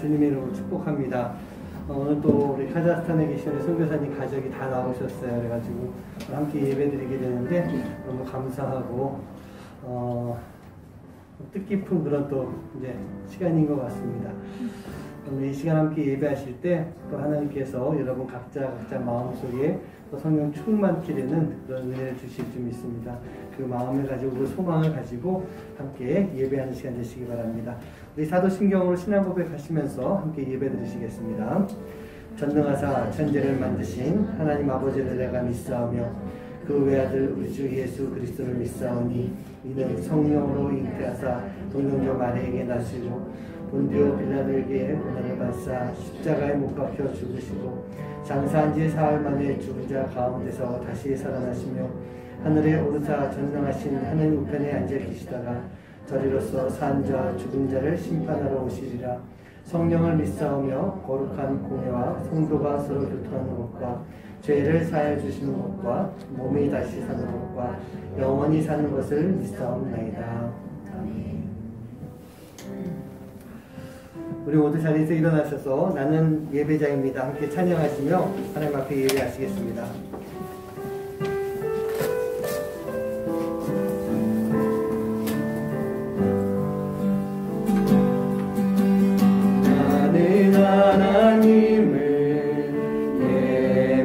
주님의 이름으로 축복합니다. 오늘 또 우리 카자흐스탄에 계신 우리 선교사님 가족이 다 나오셨어요. 그래가지고 함께 예배드리게 되는데 너무 감사하고 뜻깊은 그런 또 이제 시간인 것 같습니다. 오늘 이 시간 함께 예배하실 때 또 하나님께서 여러분 각자 마음속에 또 성령 충만케 되는 그런 은혜를 주실 줄 믿습니다. 그 마음을 가지고 그 소망을 가지고 함께 예배하는 시간 되시기 바랍니다. 우리 사도신경으로 신앙 고백하시면서 함께 예배 드리시겠습니다. 전능하사 천지를 만드신 하나님 아버지를 내가 믿사오며 그 외아들 우리 주 예수 그리스도를 믿사오니 이는 성령으로 잉태하사 동정녀 마리아에게 나시고 본디오 빌라도에게 고난을 받사 십자가에 못 박혀 죽으시고 장사한 지 사흘 만에 죽은 자 가운데서 다시 살아나시며 하늘에 오르사 전능하신 하나님 우편에 앉아 계시다가 저리로서 산 자 죽은 자를 심판하러 오시리라. 성령을 믿사오며 거룩한 공예와 성도가 서로 교통하는 것과 죄를 사하여 주시는 것과 몸이 다시 사는 것과 영원히 사는 것을 믿사옵나이다. 아멘. 우리 모두 자리에서 일어나셔서 나는 예배자입니다. 함께 찬양하시며 하나님 앞에 예배하시겠습니다. 나는 하나님을 예배하는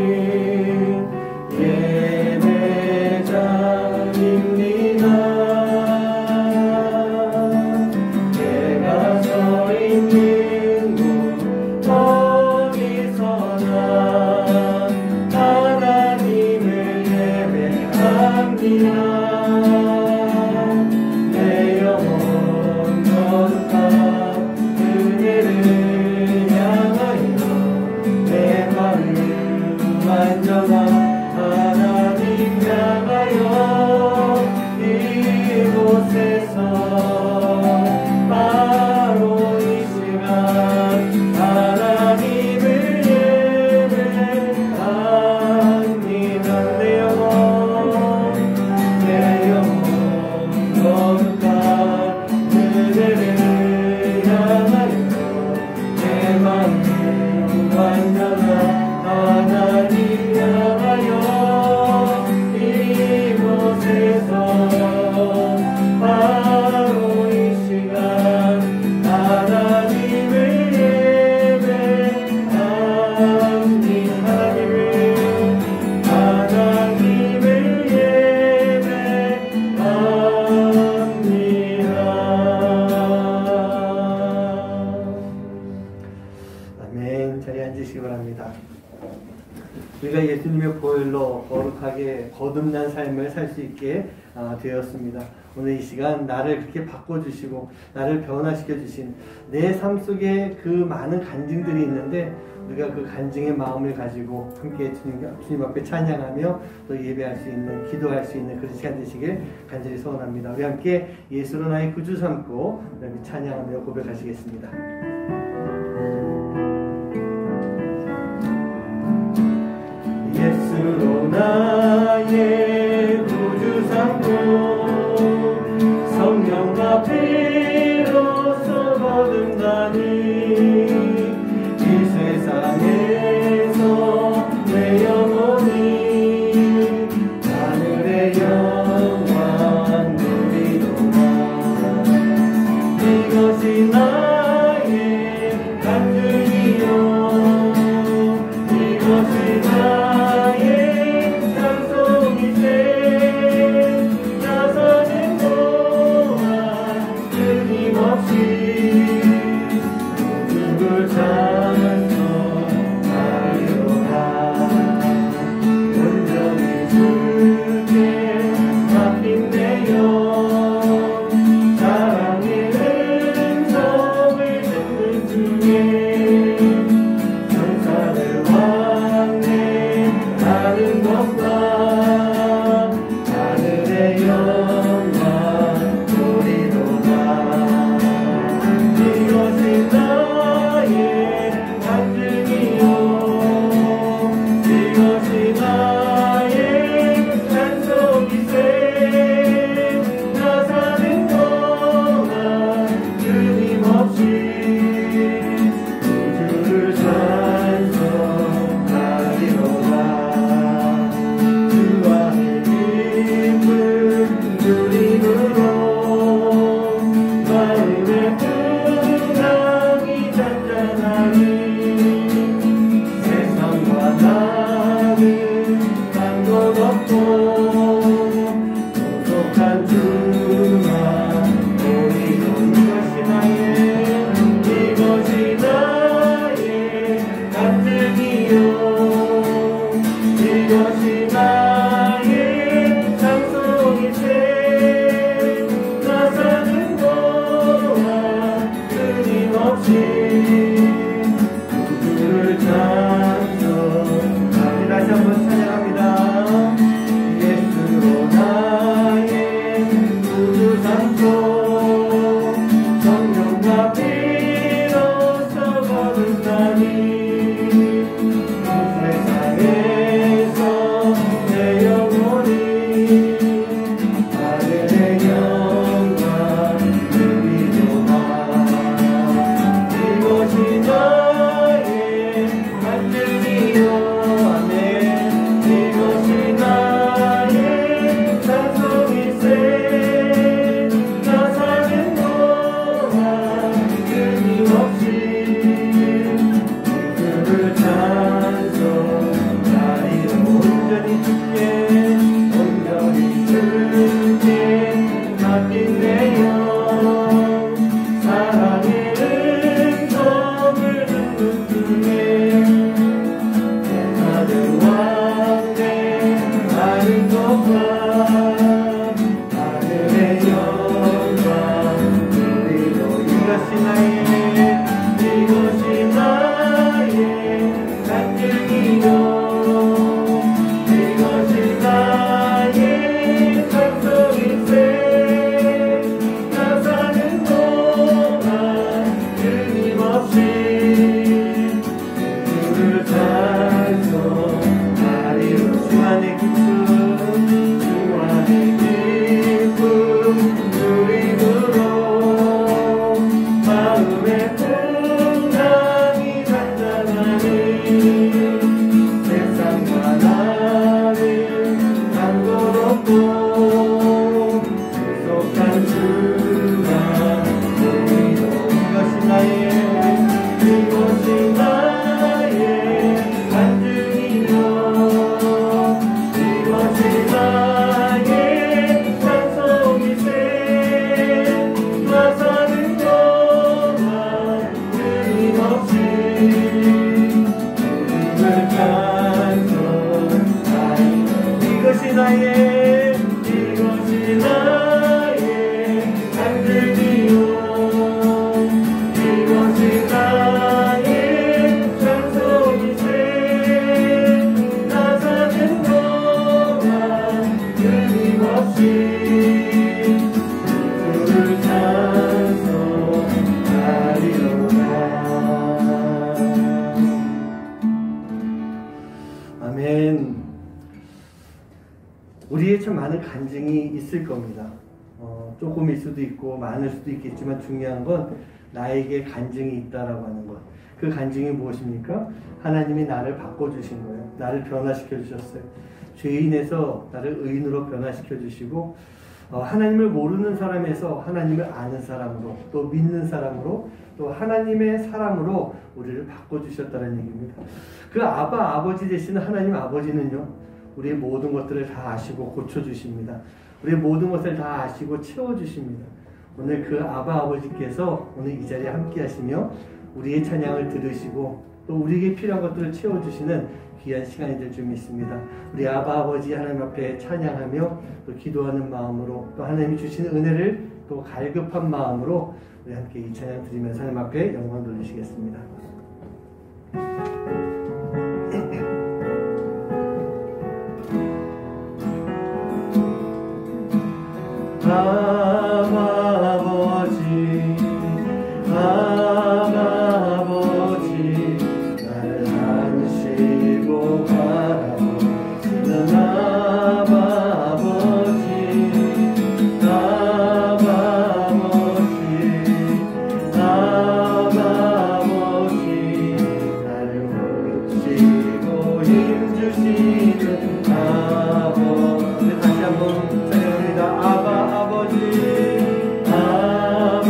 예배자입니다. 우리가 예수님의 보혈로 거룩하게 거듭난 삶을 살 수 있게 되었습니다. 오늘 이 시간 나를 그렇게 바꿔주시고 나를 변화시켜주신 내 삶 속에 그 많은 간증들이 있는데 우리가 그 간증의 마음을 가지고 함께 주님 앞에 찬양하며 또 예배할 수 있는, 기도할 수 있는 그런 시간 되시길 간절히 소원합니다. 우리 함께 예수로 나의 구주 삼고 찬양하며 고백하시겠습니다. 예수로 나의 구주 삼고 성령과 피로써 거듭나니 이 세상에서 내 영혼이 하늘의 영광 누리도다. 이것이 나의 우리의 참 많은 간증이 있을 겁니다. 조금일 수도 있고 많을 수도 있겠지만 중요한 건 나에게 간증이 있다라고 하는 것. 그 간증이 무엇입니까? 하나님이 나를 바꿔주신 거예요. 나를 변화시켜 주셨어요. 죄인에서 나를 의인으로 변화시켜 주시고 하나님을 모르는 사람에서 하나님을 아는 사람으로, 또 믿는 사람으로, 또 하나님의 사람으로 우리를 바꿔주셨다는 얘기입니다. 그 아버지 되시는 하나님 아버지는요, 우리의 모든 것들을 다 아시고 고쳐주십니다. 우리의 모든 것을 다 아시고 채워주십니다. 오늘 그 아버지께서 오늘 이 자리에 함께 하시며 우리의 찬양을 들으시고 또 우리에게 필요한 것들을 채워주시는 귀한 시간이 될 줄 믿습니다. 우리 아버지 하나님 앞에 찬양하며 또 기도하는 마음으로, 또 하나님이 주시는 은혜를 또 갈급한 마음으로 우리 함께 이 찬양 드리면서 하나님 앞에 영광 돌리시겠습니다. 아버지 나를 안으시고 바라보시는 아버지 나를 모시고 힘주시는 아버지. 다시 한번 찬양합니다. 아버지 나를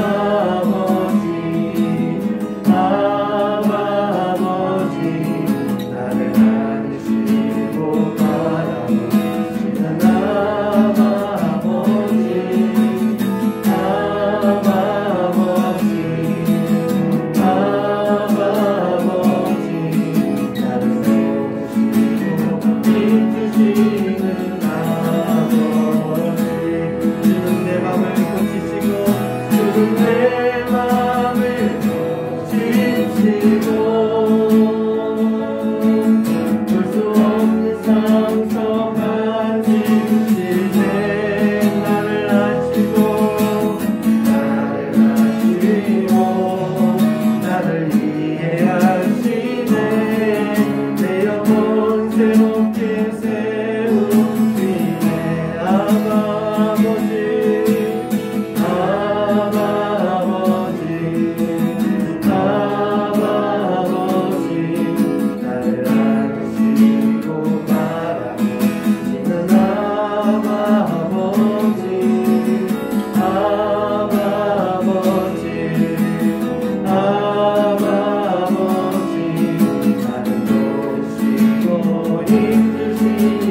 안으시고 바라보시는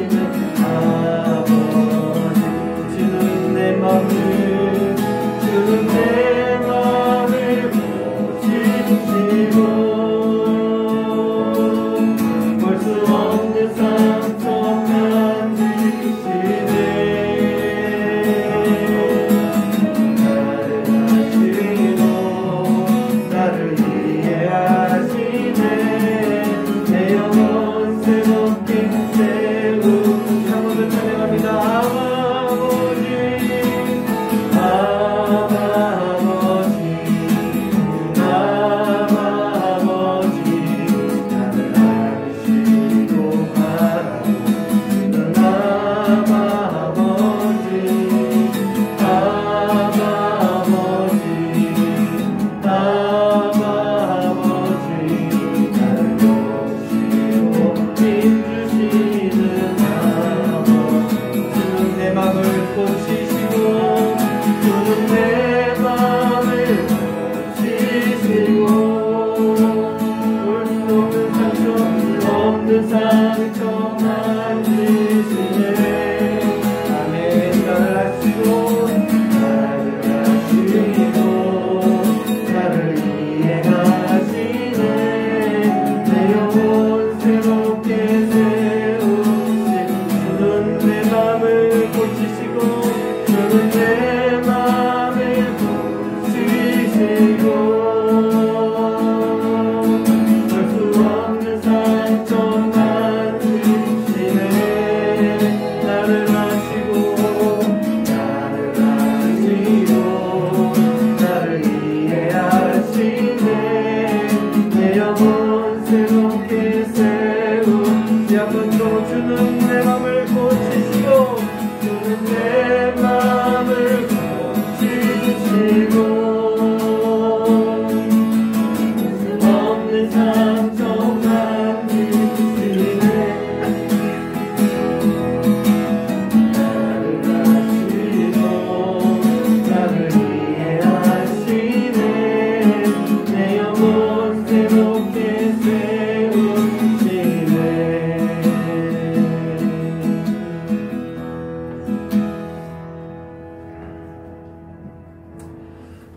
내 맘을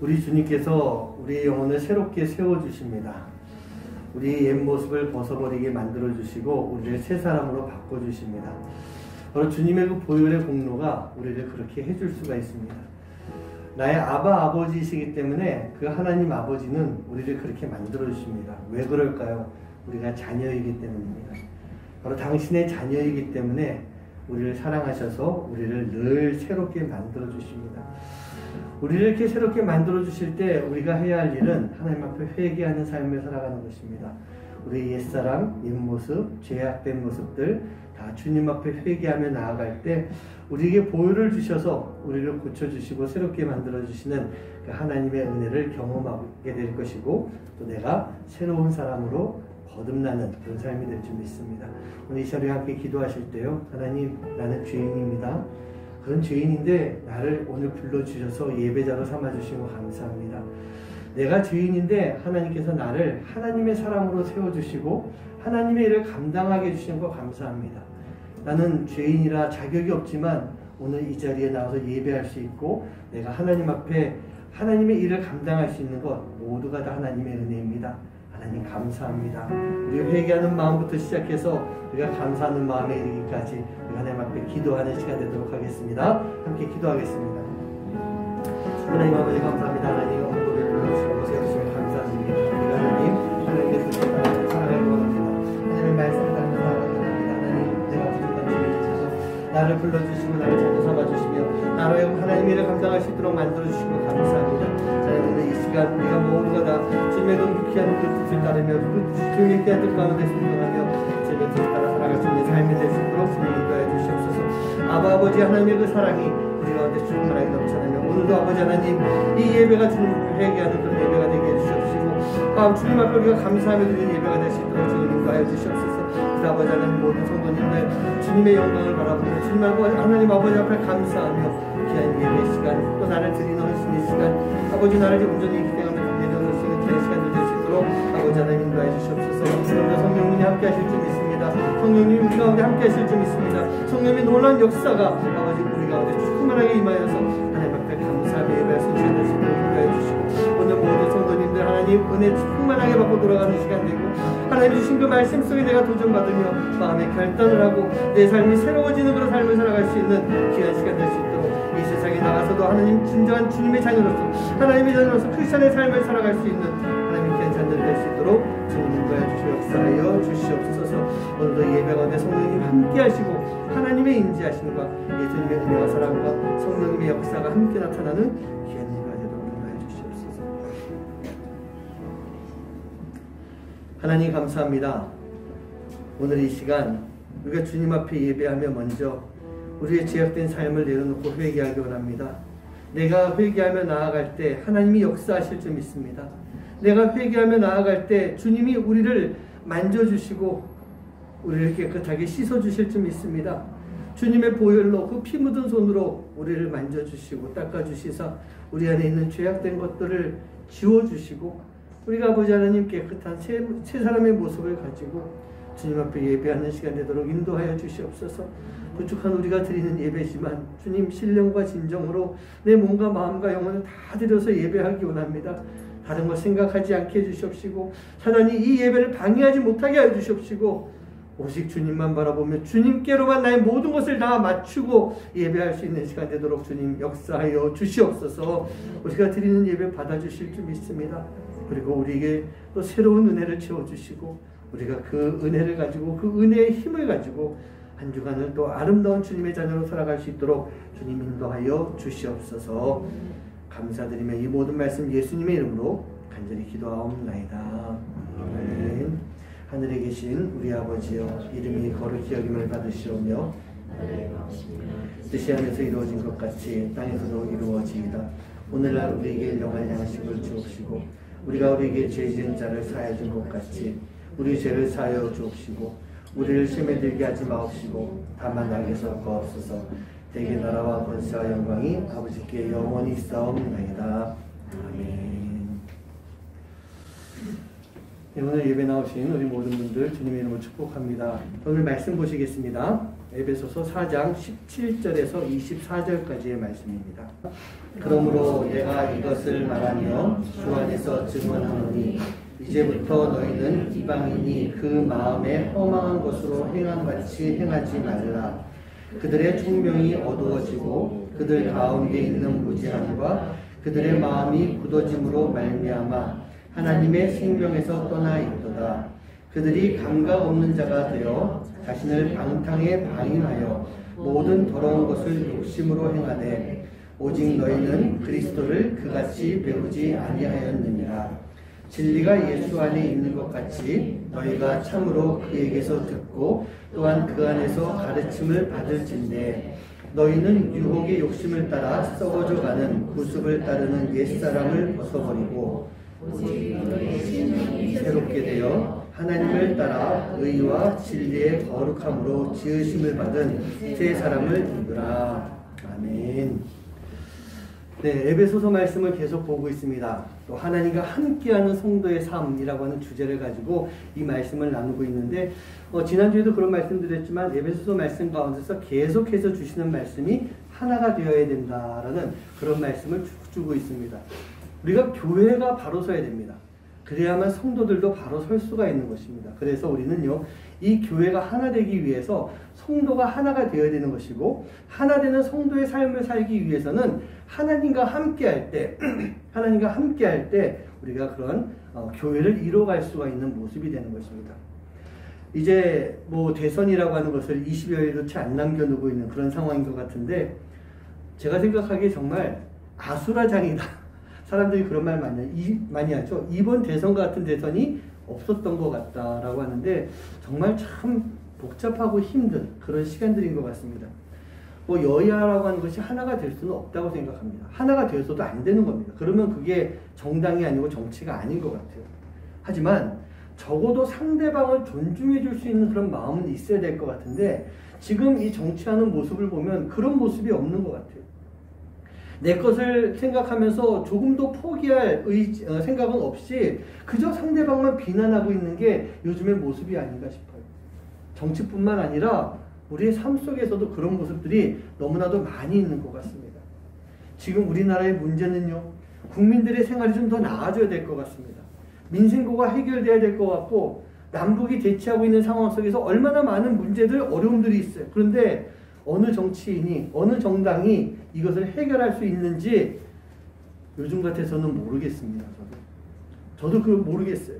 우리 주님께서 우리의 영혼을 새롭게 세워주십니다. 우리의 옛 모습을 벗어버리게 만들어주시고 우리를 새 사람으로 바꿔주십니다. 바로 주님의 그 보혈의 공로가 우리를 그렇게 해줄 수가 있습니다. 나의 아버지이시기 때문에 그 하나님 아버지는 우리를 그렇게 만들어주십니다. 왜 그럴까요? 우리가 자녀이기 때문입니다. 바로 당신의 자녀이기 때문에 우리를 사랑하셔서 우리를 늘 새롭게 만들어주십니다. 우리를 이렇게 새롭게 만들어주실 때 우리가 해야 할 일은 하나님 앞에 회개하는 삶을 살아가는 것입니다. 우리의 옛사람, 옛모습, 죄악된 모습들 다 주님 앞에 회개하며 나아갈 때 우리에게 보혈을 주셔서 우리를 고쳐주시고 새롭게 만들어주시는 그 하나님의 은혜를 경험하게 될 것이고 또 내가 새로운 사람으로 거듭나는 그런 삶이 될 줄 믿습니다. 오늘 이 시간에 함께 기도하실 때요. 하나님, 나는 죄인입니다. 그런 죄인인데 나를 오늘 불러주셔서 예배자로 삼아주신 거 감사합니다. 내가 죄인인데 하나님께서 나를 하나님의 사람으로 세워주시고 하나님의 일을 감당하게 해주시는 거 감사합니다. 나는 죄인이라 자격이 없지만 오늘 이 자리에 나와서 예배할 수 있고 내가 하나님 앞에 하나님의 일을 감당할 수 있는 것 모두가 다 하나님의 은혜입니다. 하나님 감사합니다. 우리 회개하는 마음부터 시작해서 우리가 감사하는 마음에 이르기까지 우리 하나님 앞에 기도하는 시간 되도록 하겠습니다. 함께 기도하겠습니다. 하나님 아버지 감사합니다. 하나님 오늘 불러주시고 세우시면 감사드립니다. 우리가 하나님의 뜻을 따라 살아가기 원합니다. 하나님의 말씀을 따라 살아가기 원합니다. 하나님 내가 부족한 죄를 지셔서 나를 불러주시고 나를 자녀 삼아주시며 나로 하여금 하나님의 일을 감당할 수 있도록 만들어주시고 감사합니다. 오늘 이 시간 우리가 모두가 다 주님의 귀한 그 뜻을 따르며 그 주님의 귀한 뜻 가운데 순종하며 주님의 뜻을 따라 살아갈 수 있는 삶이 될 수 있도록 주님 인도하여 주시옵소서. 아버지 하나님의 그 사랑이 우리 가운데 충만하게 넘쳐나며 오늘도 아버지 하나님 이 예배가 주님을 회개하는 그런 예배가 되게 해주시옵시고 주님 앞에 우리가 감사하며 드리는 예배가 될 수 있도록 주님 인도하여 주시옵소서. 아버지 하나님 모든 성도님들 주님의 영광을 바라보며 주님 하나님 아버지 앞에 감사하며 귀한 예배 시간 또 나를 드리는 헌신의 시간 아버지 나를 온전히 기대하며 내려놓으시는 귀한 시간들 될 수 있도록 아버지 하나님 인도해 주시옵소서. 오늘도 성령님이 함께 하실 줄 믿습니다. 성령님이 우리 가운데 함께 하실 줄 믿습니다. 성령님의 놀라운 역사가 아버지 우리 가운데 충만하게 임하여서 하나님 앞에 감사하며 예배할 수 있는 시간 인도해 주시고 오늘 모든 성도님들 하나님 은혜 충만하게 받고 돌아가는 시간 되고 하나님 주신 그 말씀 속에 내가 도전받으며 마음의 결단을 하고 내 삶이 새로워지는 그런 삶을 살아갈 수 있는 귀한 시간 될 수 있도록 이 세상에 나가서도 하나님 진정한 주님의 자녀로서 하나님의 자녀로서 크리스천의 삶을 살아갈 수 있는 하나님의 귀한 자녀들 될 수 있도록 주님 인도하여 주시고 역사하여 주시옵소서. 오늘도 예배 가운데 성령님 함께 하시고 하나님의 인지하심과 예수님의 은혜와 사랑과 성령님의 역사가 함께 나타나는 귀한 예배가 되도록 인도하여 주시옵소서. 하나님 감사합니다. 오늘 이 시간 우리가 주님 앞에 예배하며 먼저 우리의 죄악된 삶을 내려놓고 회개하기 원합니다. 내가 회개하며 나아갈 때 하나님이 역사하실 줄 믿습니다. 내가 회개하며 나아갈 때 주님이 우리를 만져주시고 우리를 깨끗하게 씻어주실 줄 믿습니다. 주님의 보혈로 그 피 묻은 손으로 우리를 만져주시고 닦아주시사 우리 안에 있는 죄악된 것들을 지워주시고 우리가 아버지 하나님 깨끗한 새 사람의 모습을 가지고 주님 앞에 예배하는 시간 되도록 인도하여 주시옵소서. 부족한 우리가 드리는 예배지만 주님 신령과 진정으로 내 몸과 마음과 영혼을 다 드려서 예배하기 원합니다. 다른 것 생각하지 않게 해주시옵시고 사단이 이 예배를 방해하지 못하게 해주시옵시고 오직 주님만 바라보며 주님께로만 나의 모든 것을 다 맞추고 예배할 수 있는 시간 되도록 주님 역사하여 주시옵소서. 우리가 드리는 예배 받아주실 줄 믿습니다. 그리고 우리에게 또 새로운 은혜를 채워주시고 우리가 그 은혜를 가지고 그 은혜의 힘을 가지고 한 주간을 또 아름다운 주님의 자녀로 살아갈 수 있도록 주님 인도하여 주시옵소서. 감사드리며 이 모든 말씀 예수님의 이름으로 간절히 기도하옵나이다. 아멘. 하늘에 계신 우리 아버지여 이름이 거룩히 여김을 받으시오며 뜻이 하늘에서 이루어진 것 같이 땅에서도 이루어지이다. 오늘날 우리에게 일용할 양식을 주옵시고 우리가 우리에게 죄 지은 자를 사하여 준 것 같이 우리 죄를 사하여 주옵시고 우리를 시험에 들게 하지 마옵시고 다만 악에서 구하옵소서. 대개 나라와 권세와 영광이 아버지께 영원히 있사옵나이다. 아멘. 네, 오늘 예배 나오신 우리 모든 분들 주님의 이름으로 축복합니다. 오늘 말씀 보시겠습니다. 에베소서 4장 17절에서 24절까지의 말씀입니다. 그러므로 내가 이것을 말하며 주 안에서 증언하노니 이제부터 너희는 이방인이 그 마음에 허망한 것으로 행한 같이 행하지 말라. 그들의 총명이 어두워지고 그들 가운데 있는 무지함과 그들의 마음이 굳어짐으로 말미암아 하나님의 생명에서 떠나 있도다. 그들이 감각 없는 자가 되어 자신을 방탕에 방임하여 모든 더러운 것을 욕심으로 행하되 오직 너희는 그리스도를 그같이 배우지 아니하였느니라. 진리가 예수 안에 있는 것 같이 너희가 참으로 그에게서 듣고 또한 그 안에서 가르침을 받을진대 너희는 유혹의 욕심을 따라 썩어져 가는 구습을 따르는 옛사람을 벗어버리고 새롭게 되어 하나님을 따라 의와 진리의 거룩함으로 지으심을 받은 새 사람을 입으라. 아멘. 네, 에베소서 말씀을 계속 보고 있습니다. 또 하나님과 함께하는 성도의 삶이라고 하는 주제를 가지고 이 말씀을 나누고 있는데 지난주에도 그런 말씀드렸지만 에베소서 말씀 가운데서 계속해서 주시는 말씀이 하나가 되어야 된다라는 그런 말씀을 쭉 주고 있습니다. 우리가 교회가 바로 서야 됩니다. 그래야만 성도들도 바로 설 수가 있는 것입니다. 그래서 우리는요, 이 교회가 하나 되기 위해서 성도가 하나가 되어야 되는 것이고, 하나 되는 성도의 삶을 살기 위해서는 하나님과 함께 할 때, 우리가 그런 교회를 이뤄갈 수가 있는 모습이 되는 것입니다. 이제 뭐 대선이라고 하는 것을 20여일도 채 안 남겨두고 있는 그런 상황인 것 같은데, 제가 생각하기에 정말 아수라장이다. 사람들이 그런 말 많이 하죠. 이번 대선과 같은 대선이 없었던 것 같다라고 하는데 정말 참 복잡하고 힘든 그런 시간들인 것 같습니다. 뭐 여야라고 하는 것이 하나가 될 수는 없다고 생각합니다. 하나가 되어서도 안 되는 겁니다. 그러면 그게 정당이 아니고 정치가 아닌 것 같아요. 하지만 적어도 상대방을 존중해 줄 수 있는 그런 마음은 있어야 될 것 같은데 지금 이 정치하는 모습을 보면 그런 모습이 없는 것 같아요. 내 것을 생각하면서 조금도 포기할 생각은 없이 그저 상대방만 비난하고 있는 게 요즘의 모습이 아닌가 싶어요. 정치뿐만 아니라 우리의 삶 속에서도 그런 모습들이 너무나도 많이 있는 것 같습니다. 지금 우리나라의 문제는요, 국민들의 생활이 좀 더 나아져야 될 것 같습니다. 민생고가 해결돼야 될 것 같고 남북이 대치하고 있는 상황 속에서 얼마나 많은 문제들, 어려움들이 있어요. 그런데 어느 정치인이, 어느 정당이 이것을 해결할 수 있는지 요즘 같아서는 모르겠습니다. 저도 그걸 모르겠어요.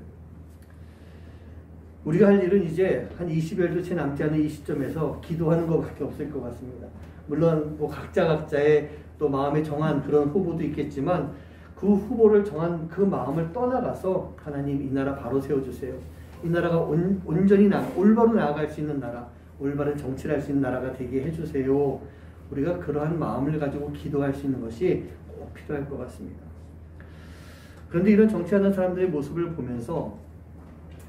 우리가 할 일은 이제 한 20여일도 채 남지 않은 이 시점에서 기도하는 것밖에 없을 것 같습니다. 물론 뭐 각자의 또 마음에 정한 그런 후보도 있겠지만 그 후보를 정한 그 마음을 떠나가서 하나님 이 나라 바로 세워주세요. 이 나라가 온전히 올바로 나아갈 수 있는 나라, 올바른 정치를 할 수 있는 나라가 되게 해주세요. 우리가 그러한 마음을 가지고 기도할 수 있는 것이 꼭 필요할 것 같습니다. 그런데 이런 정치하는 사람들의 모습을 보면서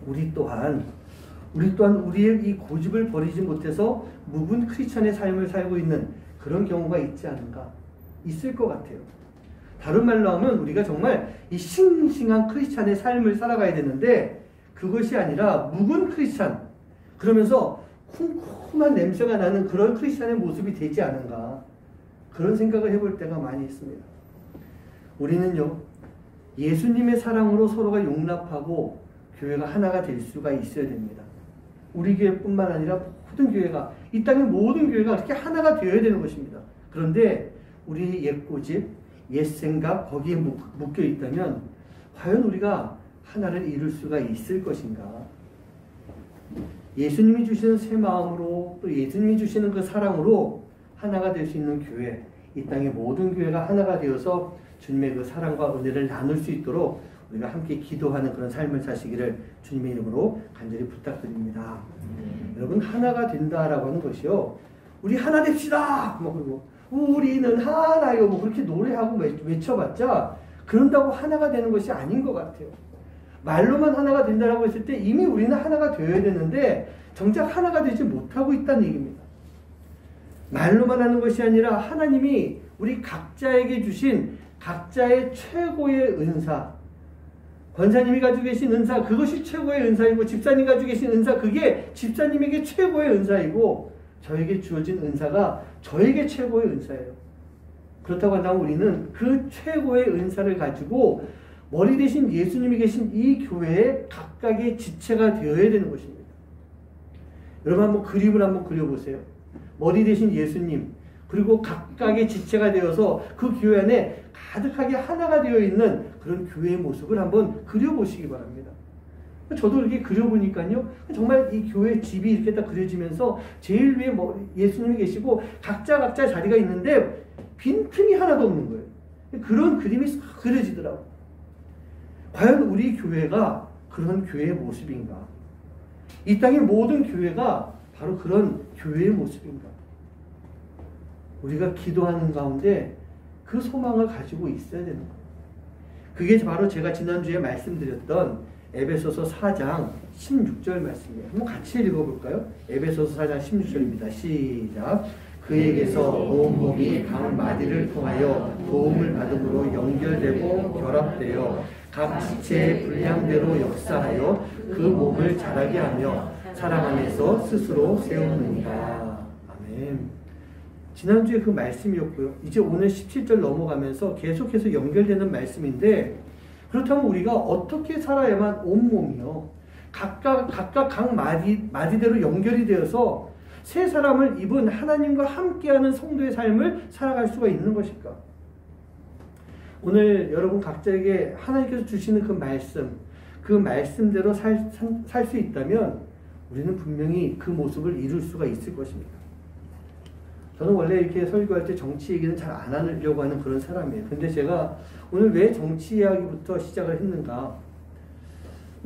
우리 또한 우리의 이 고집을 버리지 못해서 묵은 크리스찬의 삶을 살고 있는 그런 경우가 있지 않은가? 있을 것 같아요. 다른 말로 하면 우리가 정말 이 싱싱한 크리스찬의 삶을 살아가야 되는데 그것이 아니라 묵은 크리스찬, 그러면서 쿰쿰한 냄새가 나는 그런 크리스찬의 모습이 되지 않은가, 그런 생각을 해볼 때가 많이 있습니다. 우리는요, 예수님의 사랑으로 서로가 용납하고 교회가 하나가 될 수가 있어야 됩니다. 우리 교회뿐만 아니라 모든 교회가, 이 땅의 모든 교회가 그렇게 하나가 되어야 되는 것입니다. 그런데 우리 옛 고집, 옛 생각 거기에 묶여 있다면 과연 우리가 하나를 이룰 수가 있을 것인가? 예수님이 주시는 새 마음으로, 또 예수님이 주시는 그 사랑으로 하나가 될 수 있는 교회, 이 땅의 모든 교회가 하나가 되어서 주님의 그 사랑과 은혜를 나눌 수 있도록 우리가 함께 기도하는 그런 삶을 사시기를 주님의 이름으로 간절히 부탁드립니다. 여러분, 하나가 된다라고 하는 것이요, 우리 하나 됩시다! 그리고 우리는 하나요! 그렇게 노래하고 외쳐봤자 그런다고 하나가 되는 것이 아닌 것 같아요. 말로만 하나가 된다라고 했을 때 이미 우리는 하나가 되어야 되는데 정작 하나가 되지 못하고 있다는 얘기입니다. 말로만 하는 것이 아니라 하나님이 우리 각자에게 주신 각자의 최고의 은사, 권사님이 가지고 계신 은사, 그것이 최고의 은사이고, 집사님 가지고 계신 은사, 그게 집사님에게 최고의 은사이고, 저에게 주어진 은사가 저에게 최고의 은사예요. 그렇다고 한다면 우리는 그 최고의 은사를 가지고 머리 대신 예수님이 계신 이 교회에 각각의 지체가 되어야 되는 것입니다. 여러분 한번 그림을 한번 그려보세요. 머리 대신 예수님, 그리고 각각의 지체가 되어서 그 교회 안에 가득하게 하나가 되어 있는 그런 교회의 모습을 한번 그려보시기 바랍니다. 저도 이렇게 그려보니까요, 정말 이 교회 집이 이렇게 딱 그려지면서 제일 위에 예수님이 계시고 각자 자리가 있는데 빈틈이 하나도 없는 거예요. 그런 그림이 싹 그려지더라고요. 과연 우리 교회가 그런 교회의 모습인가? 이 땅의 모든 교회가 바로 그런 교회의 모습인가? 우리가 기도하는 가운데 그 소망을 가지고 있어야 되는 거예요. 그게 바로 제가 지난주에 말씀드렸던 에베소서 4장 16절 말씀이에요. 한번 같이 읽어볼까요? 에베소서 4장 16절입니다. 시작. 그에게서 온 몸이 각 마디를 통하여 도움을 받음으로 연결되고 결합되어 각 지체의 분량대로 역사하여 그 몸을 자라게 하며 사랑 안에서 스스로 세우느니라. 아멘. 지난주에 그 말씀이었고요. 이제 오늘 17절 넘어가면서 계속해서 연결되는 말씀인데, 그렇다면 우리가 어떻게 살아야만 온몸이요, 각각 각 마디대로 연결이 되어서 새 사람을 입은 하나님과 함께하는 성도의 삶을 살아갈 수가 있는 것일까? 오늘 여러분 각자에게 하나님께서 주시는 그 말씀대로 살 수 있다면 우리는 분명히 그 모습을 이룰 수가 있을 것입니다. 저는 원래 이렇게 설교할 때 정치 얘기는 잘 안 하려고 하는 그런 사람이에요. 근데 제가 오늘 왜 정치 이야기부터 시작을 했는가?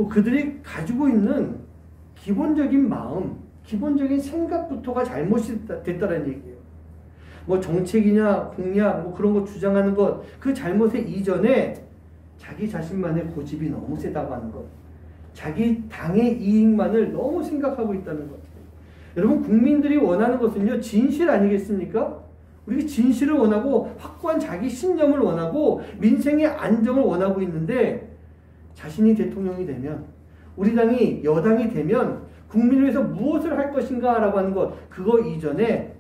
그들이 가지고 있는 기본적인 마음, 기본적인 생각부터가 잘못이 됐다는 얘기예요. 정책이냐, 공약, 그런 거 주장하는 것, 그 잘못의 이전에 자기 자신만의 고집이 너무 세다고 하는 것, 자기 당의 이익만을 너무 생각하고 있다는 것. 여러분, 국민들이 원하는 것은요, 진실 아니겠습니까? 우리가 진실을 원하고 확고한 자기 신념을 원하고 민생의 안정을 원하고 있는데, 자신이 대통령이 되면, 우리 당이 여당이 되면 국민을 위해서 무엇을 할 것인가 라고 하는 것, 그거 이전에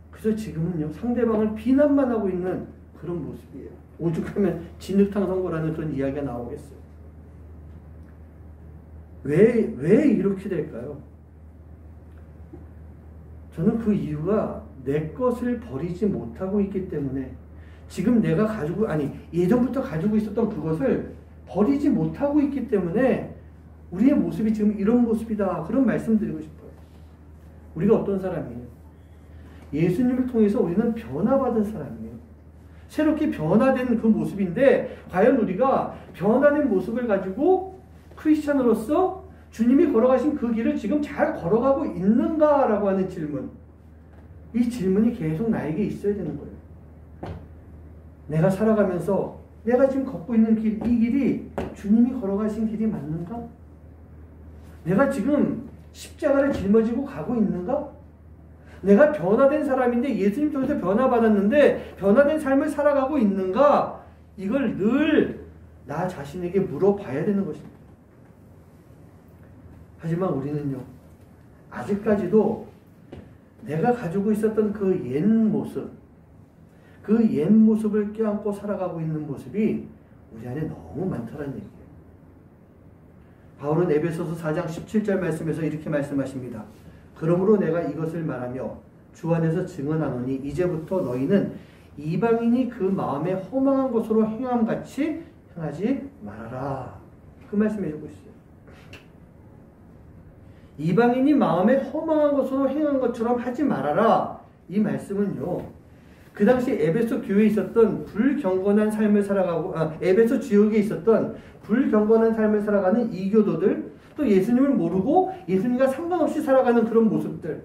그래서 지금은요, 상대방을 비난만 하고 있는 그런 모습이에요. 오죽하면 진흙탕 선거라는 그런 이야기가 나오겠어요. 왜 이렇게 될까요? 저는 그 이유가 내 것을 버리지 못하고 있기 때문에, 지금 내가 예전부터 가지고 있었던 그것을 버리지 못하고 있기 때문에 우리의 모습이 지금 이런 모습이다. 그런 말씀 드리고 싶어요. 우리가 어떤 사람이에요? 예수님을 통해서 우리는 변화받은 사람이에요. 새롭게 변화된 그 모습인데, 과연 우리가 변화된 모습을 가지고 크리스찬으로서 주님이 걸어가신 그 길을 지금 잘 걸어가고 있는가라고 하는 질문. 이 질문이 계속 나에게 있어야 되는 거예요. 내가 살아가면서 내가 지금 걷고 있는 길, 이 길이 주님이 걸어가신 길이 맞는가? 내가 지금 십자가를 짊어지고 가고 있는가? 내가 변화된 사람인데 예수님 통해서 변화받았는데 변화된 삶을 살아가고 있는가? 이걸 늘 나 자신에게 물어봐야 되는 것입니다. 하지만 우리는요, 아직까지도 내가 가지고 있었던 그 옛 모습, 그 옛 모습을 껴안고 살아가고 있는 모습이 우리 안에 너무 많다는 얘기예요. 바울은 에베소서 4장 17절 말씀에서 이렇게 말씀하십니다. 그러므로 내가 이것을 말하며 주 안에서 증언하노니 이제부터 너희는 이방인이 그 마음에 허망한 것으로 행함같이 행하지 말아라. 그 말씀 해주고 있어요. 이방인이 마음에 허망한 것으로 행한 것처럼 하지 말아라. 이 말씀은요, 그 당시 에베소 교회에 있었던 불경건한 삶을 살아가고, 에베소 지역에 있었던 불경건한 삶을 살아가는 이교도들, 또 예수님을 모르고 예수님과 상관없이 살아가는 그런 모습들,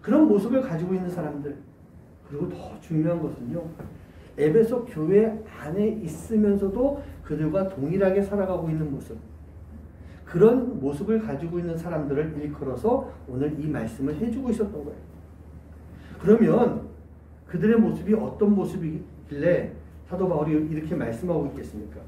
그런 모습을 가지고 있는 사람들, 그리고 더 중요한 것은요, 에베소 교회 안에 있으면서도 그들과 동일하게 살아가고 있는 모습, 그런 모습을 가지고 있는 사람들을 일컬어서 오늘 이 말씀을 해주고 있었던 거예요. 그러면 그들의 모습이 어떤 모습이길래 사도 바울이 이렇게 말씀하고 있겠습니까?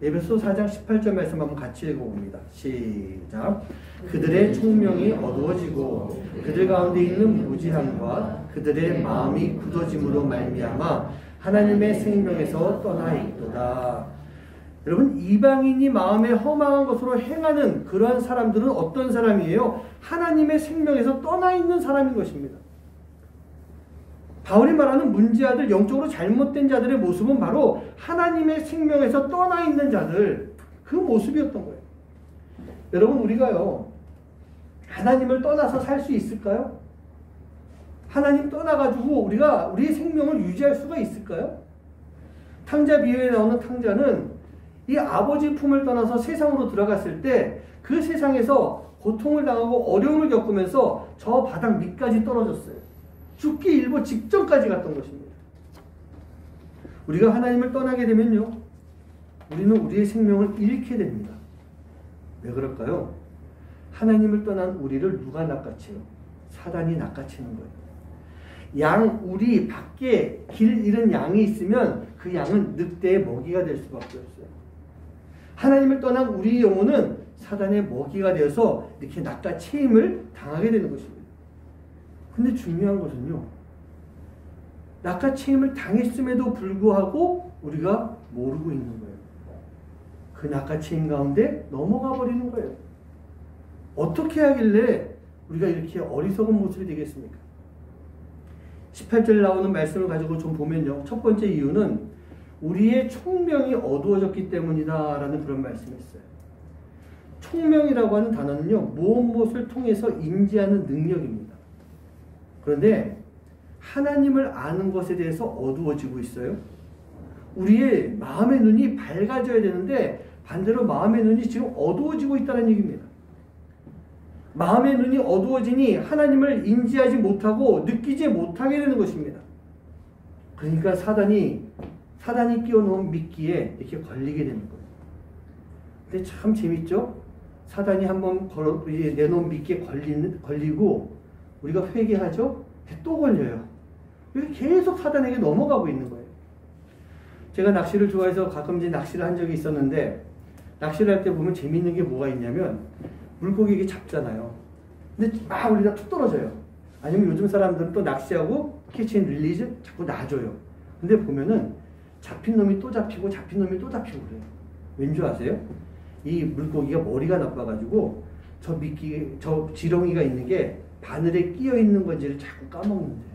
에베소 4장 18절 말씀 한번 같이 읽어봅니다. 시작. 그들의 총명이 어두워지고 그들 가운데 있는 무지함과 그들의 마음이 굳어짐으로 말미암아 하나님의 생명에서 떠나 있도다. 여러분, 이방인이 마음에 허망한 것으로 행하는 그러한 사람들은 어떤 사람이에요? 하나님의 생명에서 떠나 있는 사람인 것입니다. 바울이 말하는 문제아들, 영적으로 잘못된 자들의 모습은 바로 하나님의 생명에서 떠나 있는 자들, 그 모습이었던 거예요. 여러분, 우리가요, 하나님을 떠나서 살 수 있을까요? 하나님 떠나가지고 우리가 우리의 생명을 유지할 수가 있을까요? 탕자 비유에 나오는 탕자는 이 아버지 품을 떠나서 세상으로 들어갔을 때 그 세상에서 고통을 당하고 어려움을 겪으면서 저 바닥 밑까지 떨어졌어요. 죽기 일보 직전까지 갔던 것입니다. 우리가 하나님을 떠나게 되면요, 우리는 우리의 생명을 잃게 됩니다. 왜 그럴까요? 하나님을 떠난 우리를 누가 낚아채요? 사단이 낚아채는 거예요. 우리 밖에 길 잃은 양이 있으면 그 양은 늑대의 먹이가 될 수밖에 없어요. 하나님을 떠난 우리 영혼은 사단의 먹이가 되어서 이렇게 낚아채임을 당하게 되는 것입니다. 근데 중요한 것은요, 낚아채임을 당했음에도 불구하고 우리가 모르고 있는 거예요. 그 낚아채임 가운데 넘어가 버리는 거예요. 어떻게 하길래 우리가 이렇게 어리석은 모습이 되겠습니까? 18절 나오는 말씀을 가지고 좀 보면요, 첫 번째 이유는 우리의 총명이 어두워졌기 때문이다 라는 그런 말씀이 있어요. 총명이라고 하는 단어는요, 무엇을 통해서 인지하는 능력입니다. 그런데 하나님을 아는 것에 대해서 어두워지고 있어요. 우리의 마음의 눈이 밝아져야 되는데 반대로 마음의 눈이 지금 어두워지고 있다는 얘기입니다. 마음의 눈이 어두워지니 하나님을 인지하지 못하고 느끼지 못하게 되는 것입니다. 그러니까 사단이 끼워놓은 미끼에 이렇게 걸리게 되는 거예요. 근데 참 재밌죠? 사단이 한번 내놓은 미끼에 걸리고 우리가 회개하죠? 또 걸려요. 계속 사단에게 넘어가고 있는 거예요. 제가 낚시를 좋아해서 가끔 이제 낚시를 한 적이 있었는데, 낚시를 할 때 보면 재밌는 게 뭐가 있냐면, 물고기 이게 잡잖아요. 근데 막 우리가 툭 떨어져요. 아니면 요즘 사람들은 또 낚시하고 캐치 앤 릴리즈 자꾸 놔줘요. 근데 보면은 잡힌 놈이 또 잡히고 잡힌 놈이 또 잡히고 그래요. 왠 줄 아세요? 이 물고기가 머리가 나빠가지고 저 지렁이가 있는 게 바늘에 끼어 있는 건지를 자꾸 까먹는데,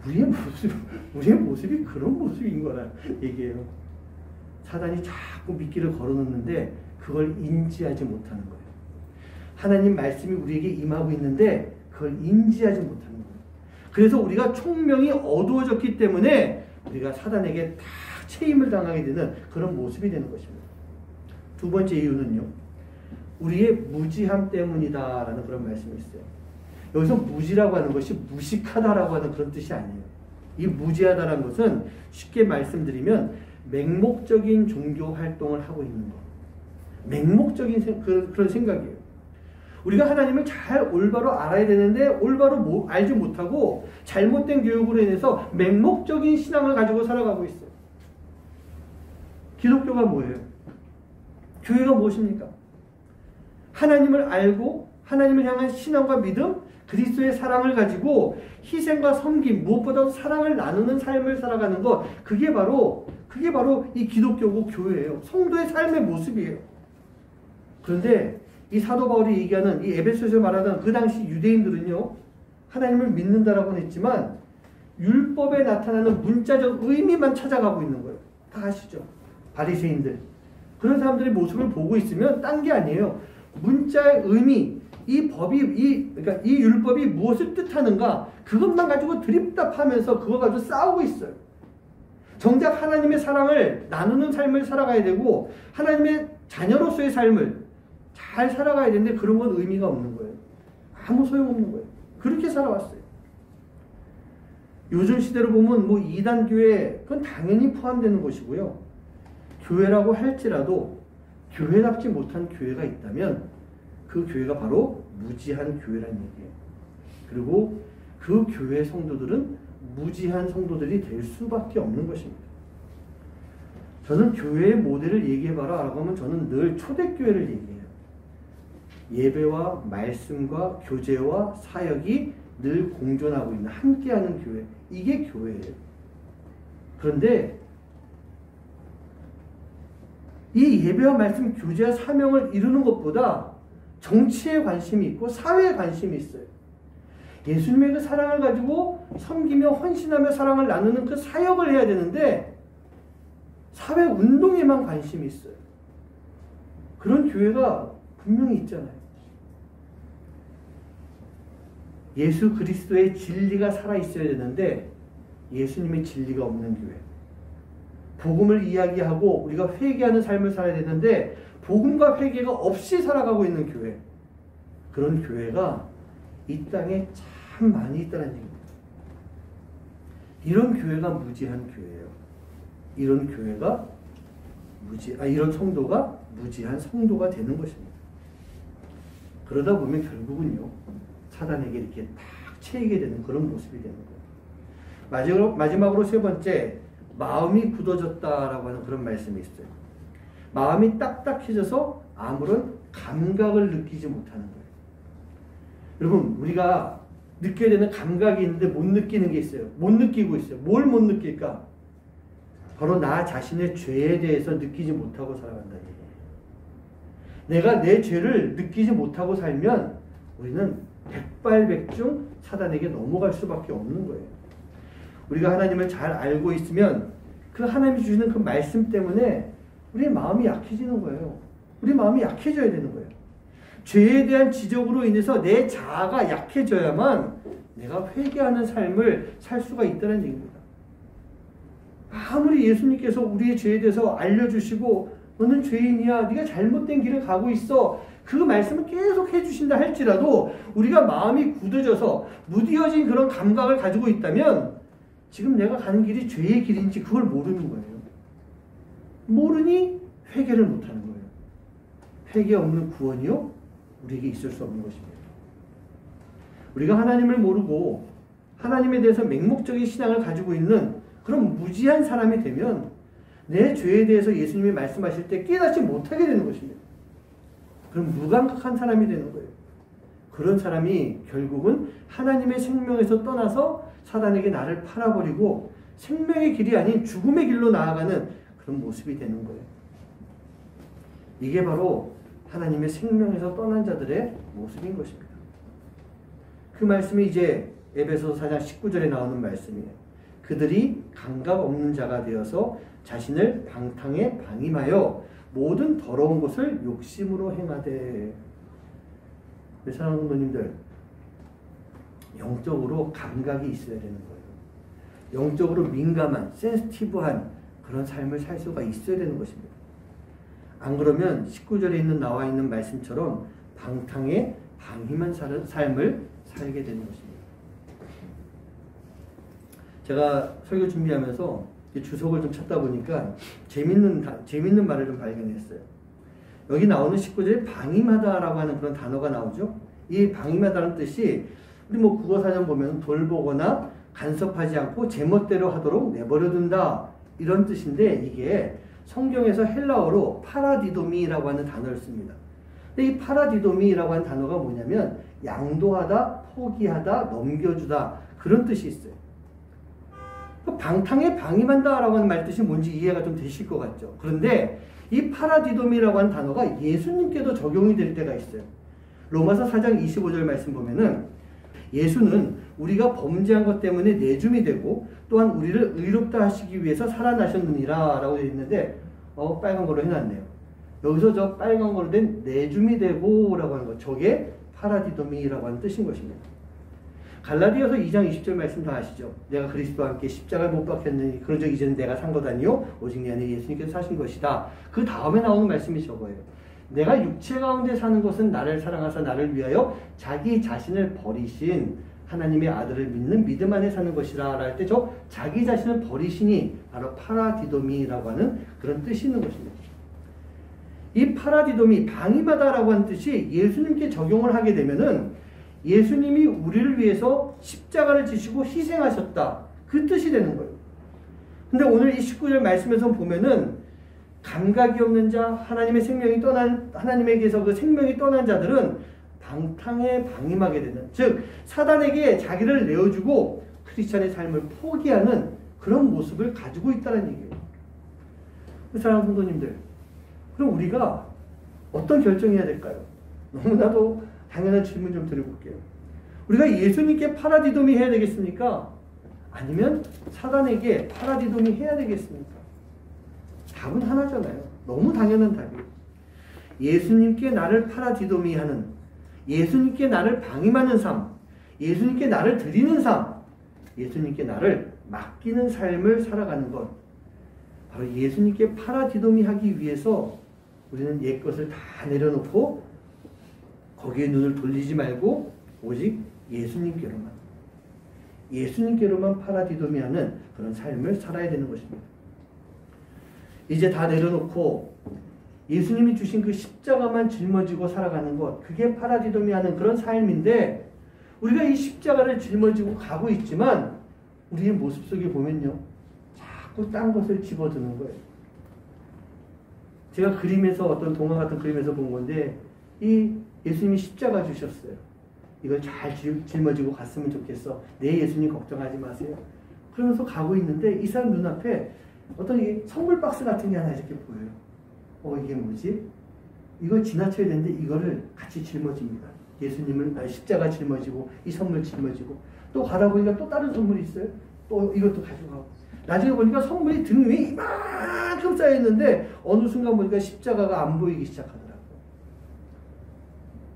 우리의 모습이 그런 모습인 거라 얘기해요. 사단이 자꾸 미끼를 걸어놓는데 그걸 인지하지 못하는 거예요. 하나님 말씀이 우리에게 임하고 있는데 그걸 인지하지 못하는 거예요. 그래서 우리가 총명이 어두워졌기 때문에 우리가 사단에게 다 체임을 당하게 되는 그런 모습이 되는 것입니다. 두 번째 이유는요, 우리의 무지함 때문이다라는 그런 말씀이 있어요. 여기서 무지라고 하는 것이 무식하다라고 하는 그런 뜻이 아니에요. 이 무지하다라는 것은 쉽게 말씀드리면 맹목적인 종교 활동을 하고 있는 것. 맹목적인 그런 생각이에요. 우리가 하나님을 잘 올바로 알아야 되는데 올바로 알지 못하고 잘못된 교육으로 인해서 맹목적인 신앙을 가지고 살아가고 있어요. 기독교가 뭐예요? 교회가 무엇입니까? 하나님을 알고 하나님을 향한 신앙과 믿음, 그리스도의 사랑을 가지고 희생과 섬김, 무엇보다도 사랑을 나누는 삶을 살아가는 것, 그게 바로 이 기독교고 교회예요. 성도의 삶의 모습이에요. 그런데 이 사도 바울이 얘기하는 이 에베소에서 말하는 그 당시 유대인들은요, 하나님을 믿는다라고는 했지만 율법에 나타나는 문자적 의미만 찾아가고 있는 거예요. 다 아시죠? 바리새인들. 그런 사람들의 모습을 보고 있으면 딴 게 아니에요. 문자의 의미, 그러니까 이 율법이 무엇을 뜻하는가, 그것만 가지고 드립답하면서 그거 가지고 싸우고 있어요. 정작 하나님의 사랑을 나누는 삶을 살아가야 되고 하나님의 자녀로서의 삶을 잘 살아가야 되는데 그런 건 의미가 없는 거예요. 아무 소용없는 거예요. 그렇게 살아왔어요. 요즘 시대로 보면 이단교회, 그건 당연히 포함되는 것이고요. 교회라고 할지라도 교회답지 못한 교회가 있다면 그 교회가 바로 무지한 교회라는 얘기예요. 그리고 그 교회 성도들은 무지한 성도들이 될 수밖에 없는 것입니다. 저는 교회의 모델을 얘기해봐라 라고 하면 저는 늘 초대교회를 얘기해요. 예배와 말씀과 교제와 사역이 늘 공존하고 있는 함께하는 교회. 이게 교회예요. 그런데 이 예배와 말씀, 교제와 사명을 이루는 것보다 정치에 관심이 있고 사회에 관심이 있어요. 예수님의 그 사랑을 가지고 섬기며 헌신하며 사랑을 나누는 그 사역을 해야 되는데 사회 운동에만 관심이 있어요. 그런 교회가 분명히 있잖아요. 예수 그리스도의 진리가 살아있어야 되는데 예수님의 진리가 없는 교회. 복음을 이야기하고 우리가 회개하는 삶을 살아야 되는데 복음과 회개가 없이 살아가고 있는 교회. 그런 교회가 이 땅에 참 많이 있다는 얘기입니다. 이런 교회가 무지한 교회예요. 이런 교회가 이런 성도가 무지한 성도가 되는 것입니다. 그러다 보면 결국은요, 사단에게 이렇게 딱 채이게 되는 그런 모습이 되는 거예요. 마지막으로 세 번째, 마음이 굳어졌다라고 하는 그런 말씀이 있어요. 마음이 딱딱해져서 아무런 감각을 느끼지 못하는 거예요. 여러분, 우리가 느껴야 되는 감각이 있는데 못 느끼는 게 있어요. 못 느끼고 있어요. 뭘 못 느낄까? 바로 나 자신의 죄에 대해서 느끼지 못하고 살아간다는 얘기예요. 내가 내 죄를 느끼지 못하고 살면 우리는 백발백중 사단에게 넘어갈 수밖에 없는 거예요. 우리가 하나님을 잘 알고 있으면 그 하나님이 주시는 그 말씀 때문에 우리의 마음이 약해지는 거예요. 우리 마음이 약해져야 되는 거예요. 죄에 대한 지적으로 인해서 내 자아가 약해져야만 내가 회개하는 삶을 살 수가 있다는 얘기입니다. 아무리 예수님께서 우리의 죄에 대해서 알려주시고 너는 죄인이야, 네가 잘못된 길을 가고 있어, 그 말씀을 계속 해주신다 할지라도 우리가 마음이 굳어져서 무뎌진 그런 감각을 가지고 있다면 지금 내가 가는 길이 죄의 길인지 그걸 모르는 거예요. 모르니 회개를 못하는 거예요. 회개 없는 구원이요? 우리에게 있을 수 없는 것입니다. 우리가 하나님을 모르고 하나님에 대해서 맹목적인 신앙을 가지고 있는 그런 무지한 사람이 되면 내 죄에 대해서 예수님이 말씀하실 때 깨닫지 못하게 되는 것입니다. 그럼 무감각한 사람이 되는 거예요. 그런 사람이 결국은 하나님의 생명에서 떠나서 사단에게 나를 팔아버리고 생명의 길이 아닌 죽음의 길로 나아가는 그런 모습이 되는 거예요. 이게 바로 하나님의 생명에서 떠난 자들의 모습인 것입니다. 그 말씀이 이제 에베소서 4장 19절에 나오는 말씀이에요. 그들이 감각 없는 자가 되어서 자신을 방탕에 방임하여 모든 더러운 것을 욕심으로 행하되. 사랑하는 성도님들, 영적으로 감각이 있어야 되는 거예요. 영적으로 민감한, 센시티브한 그런 삶을 살 수가 있어야 되는 것입니다. 안 그러면 19절에 나와 있는 말씀처럼 방탕에 방임한 삶을 살게 되는 것입니다. 제가 설교 준비하면서 주석을 좀 찾다 보니까 재밌는 말을 좀 발견했어요. 여기 나오는 19절에 방임하다라고 하는 그런 단어가 나오죠. 이 방임하다는 뜻이 우리 국어사전 보면 돌보거나 간섭하지 않고 제멋대로 하도록 내버려둔다, 이런 뜻인데 이게 성경에서 헬라어로 파라디도미라고 하는 단어를 씁니다. 근데 이 파라디도미라고 하는 단어가 뭐냐면 양도하다, 포기하다, 넘겨주다, 그런 뜻이 있어요. 방탕에 방임한다라고 하는 말 뜻이 뭔지 이해가 좀 되실 것 같죠. 그런데 이 파라디도미라고 하는 단어가 예수님께도 적용이 될 때가 있어요. 로마서 4장 25절 말씀 보면은 예수는 우리가 범죄한 것 때문에 내줌이 되고 또한 우리를 의롭다 하시기 위해서 살아나셨느니라 라고 되어 있는데 빨간 걸로 해놨네요. 여기서 저 빨간 걸로 된 내줌이 되고 라고 하는 것, 저게 파라디도미라고 하는 뜻인 것입니다. 갈라디아서 2장 20절 말씀 다 아시죠? 내가 그리스도와 함께 십자가에 못 박혔느니 그런즉 이제는 내가 산 것 아니요 오직 내 안에 예수님께서 사신 것이다. 그 다음에 나오는 말씀이 저거예요. 내가 육체 가운데 사는 것은 나를 사랑하사 나를 위하여 자기 자신을 버리신 하나님의 아들을 믿는 믿음 안에 사는 것이라 할 때 저 자기 자신을 버리시니 바로 파라디도미라고 하는 그런 뜻이 있는 것입니다. 이 파라디도미, 방임하다라고 하는 뜻이 예수님께 적용을 하게 되면은 예수님이 우리를 위해서 십자가를 지시고 희생하셨다, 그 뜻이 되는 거예요. 근데 오늘 이 19절 말씀에서 보면은 감각이 없는 자, 하나님에게서 그 생명이 떠난 자들은 방탕에 방임하게 되는, 즉 사단에게 자기를 내어주고 크리스찬의 삶을 포기하는 그런 모습을 가지고 있다는 얘기예요. 사랑하는 성도님들, 그럼 우리가 어떤 결정해야 될까요? 너무나도 당연한 질문 좀 드려볼게요. 우리가 예수님께 파라디도미 해야 되겠습니까? 아니면 사단에게 파라디도미 해야 되겠습니까? 답은 하나잖아요. 너무 당연한 답이에요. 예수님께 나를 파라디도미 하는, 예수님께 나를 방임하는 삶, 예수님께 나를 드리는 삶, 예수님께 나를 맡기는 삶을 살아가는 것, 바로 예수님께 파라디도미 하기 위해서 우리는 옛것을 다 내려놓고 거기에 눈을 돌리지 말고 오직 예수님께로만 파라디도미 하는 그런 삶을 살아야 되는 것입니다. 이제 다 내려놓고 예수님이 주신 그 십자가만 짊어지고 살아가는 것, 그게 파라디도미 하는 그런 삶인데, 우리가 이 십자가를 짊어지고 가고 있지만 우리의 모습 속에 보면요, 자꾸 딴 것을 집어드는 거예요. 제가 그림에서, 어떤 동화 같은 그림에서 본 건데, 이 예수님이 십자가 주셨어요. 이걸 잘 짊어지고 갔으면 좋겠어. 내 예수님 걱정하지 마세요. 그러면서 가고 있는데 이 사람 눈앞에 어떤 이 선물 박스 같은 게 하나 이렇게 보여요. 이게 뭐지? 이걸 지나쳐야 되는데 이거를 같이 짊어집니다. 예수님을 십자가 짊어지고 이 선물 짊어지고, 또 가다 보니까 또 다른 선물이 있어요. 또 이것도 가지고 가고, 나중에 보니까 선물이 등 위에 이만큼 쌓여있는데 어느 순간 보니까 십자가가 안 보이기 시작하더라고요.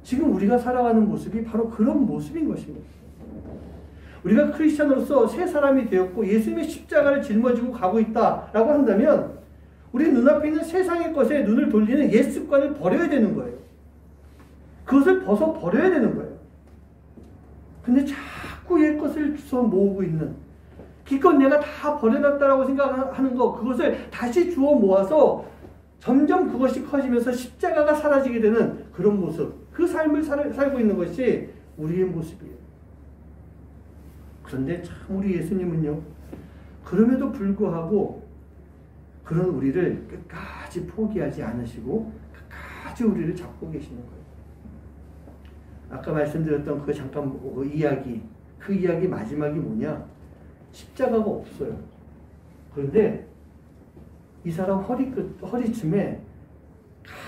지금 우리가 살아가는 모습이 바로 그런 모습인 것입니다. 우리가 크리스찬으로서 새 사람이 되었고 예수님의 십자가를 짊어지고 가고 있다라고 한다면 우리 눈앞에 있는 세상의 것에 눈을 돌리는 옛 습관을 버려야 되는 거예요. 그것을 벗어버려야 되는 거예요. 근데 자꾸 옛 것을 주워 모으고 있는, 기껏 내가 다 버려놨다라고 생각하는 것, 그것을 다시 주워 모아서 점점 그것이 커지면서 십자가가 사라지게 되는 그런 모습, 그 삶을 살고 있는 것이 우리의 모습이에요. 그런데 참 우리 예수님은요, 그럼에도 불구하고 그런 우리를 끝까지 포기하지 않으시고 끝까지 우리를 잡고 계시는 거예요. 아까 말씀드렸던 그 잠깐 이야기, 그 이야기 마지막이 뭐냐? 십자가가 없어요. 그런데 이 사람 허리쯤에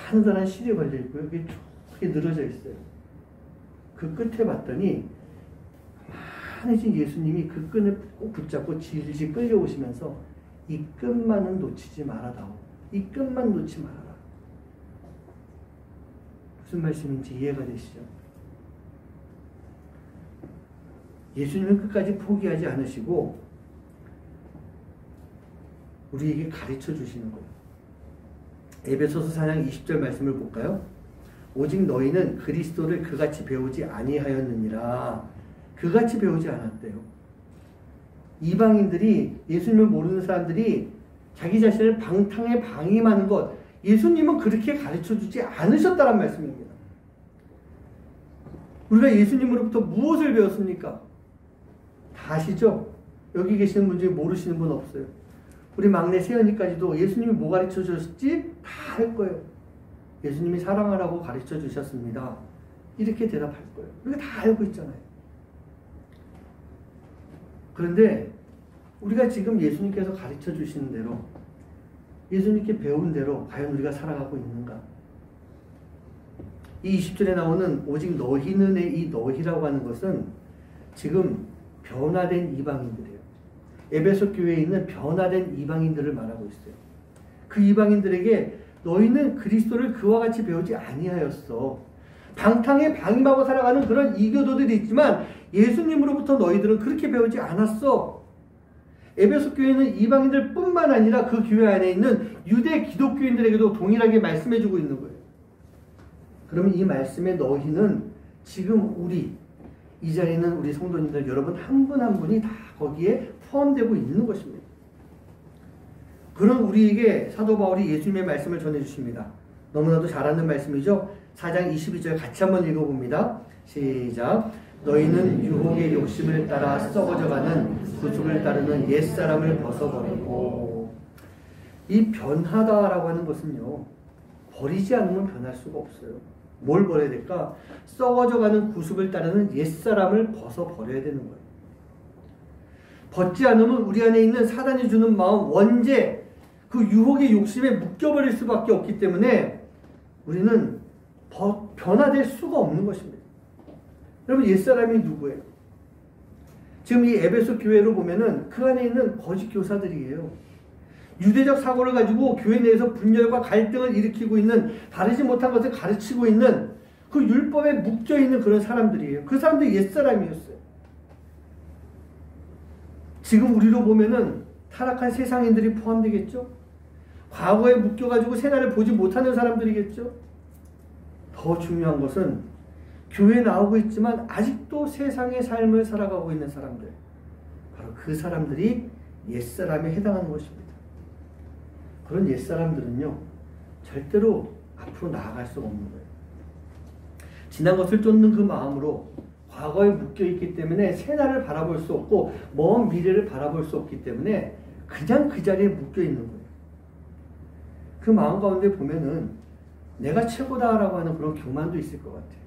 가느다란 실이 걸려 있고요. 그게 쭉 늘어져 있어요. 그 끝에 봤더니 만해진 예수님이 그 끈을 꼭 붙잡고 질질 끌려오시면서 이 끈만은 놓치지 말아다오. 이 끈만 놓지 말아라. 무슨 말씀인지 이해가 되시죠? 예수님은 끝까지 포기하지 않으시고 우리에게 가르쳐 주시는 거예요. 에베소서 4장 20절 말씀을 볼까요? 오직 너희는 그리스도를 그같이 배우지 아니하였느니라. 그같이 배우지 않았대요. 이방인들이, 예수님을 모르는 사람들이 자기 자신을 방탕에 방임하는 것, 예수님은 그렇게 가르쳐 주지 않으셨다는 말씀입니다. 우리가 예수님으로부터 무엇을 배웠습니까? 다 아시죠? 여기 계시는 분 중에 모르시는 분 없어요. 우리 막내 세연이까지도 예수님이 뭐 가르쳐 주셨지? 다 할 거예요. 예수님이 사랑하라고 가르쳐 주셨습니다. 이렇게 대답할 거예요. 우리가 다 알고 있잖아요. 그런데 우리가 지금 예수님께서 가르쳐 주시는 대로, 예수님께 배운 대로 과연 우리가 살아가고 있는가? 이 20절에 나오는 오직 너희는 이 너희라고 하는 것은 지금 변화된 이방인들이에요. 에베소 교회에 있는 변화된 이방인들을 말하고 있어요. 그 이방인들에게 너희는 그리스도를 그와 같이 배우지 아니하였어. 방탕에 방임하고 살아가는 그런 이교도들이 있지만 예수님으로부터 너희들은 그렇게 배우지 않았어. 에베소 교회는 이방인들 뿐만 아니라 그 교회 안에 있는 유대 기독교인들에게도 동일하게 말씀해주고 있는 거예요. 그러면 이 말씀의 너희는 지금 이 자리에 있는 우리 성도님들 여러분 한 분 한 분이 다 거기에 포함되고 있는 것입니다. 그런 우리에게 사도 바울이 예수님의 말씀을 전해주십니다. 너무나도 잘 아는 말씀이죠. 4장 22절 같이 한번 읽어봅니다. 시작. 너희는 유혹의 욕심을 따라 썩어져가는 구속을 따르는 옛사람을 벗어버리고. 이 변하다라고 하는 것은요, 버리지 않으면 변할 수가 없어요. 뭘 버려야 될까? 썩어져가는 구습을 따르는 옛사람을 벗어버려야 되는 거예요. 벗지 않으면 우리 안에 있는 사단이 주는 마음, 원죄, 그 유혹의 욕심에 묶여버릴 수밖에 없기 때문에 우리는 변화될 수가 없는 것입니다. 여러분, 옛사람이 누구예요? 지금 이 에베소 교회로 보면은 그 안에 있는 거짓 교사들이에요. 유대적 사고를 가지고 교회 내에서 분열과 갈등을 일으키고 있는, 바르지 못한 것을 가르치고 있는 그 율법에 묶여있는 그런 사람들이에요. 그 사람들이 옛사람이었어요. 지금 우리로 보면은 타락한 세상인들이 포함되겠죠? 과거에 묶여가지고 새날을 보지 못하는 사람들이겠죠? 더 중요한 것은 교회에 나오고 있지만 아직도 세상의 삶을 살아가고 있는 사람들, 바로 그 사람들이 옛사람에 해당하는 것입니다. 그런 옛사람들은요, 절대로 앞으로 나아갈 수가 없는 거예요. 지난 것을 쫓는 그 마음으로 과거에 묶여있기 때문에 새날을 바라볼 수 없고 먼 미래를 바라볼 수 없기 때문에 그냥 그 자리에 묶여있는 거예요. 그 마음 가운데 보면은 내가 최고다라고 하는 그런 교만도 있을 것 같아요.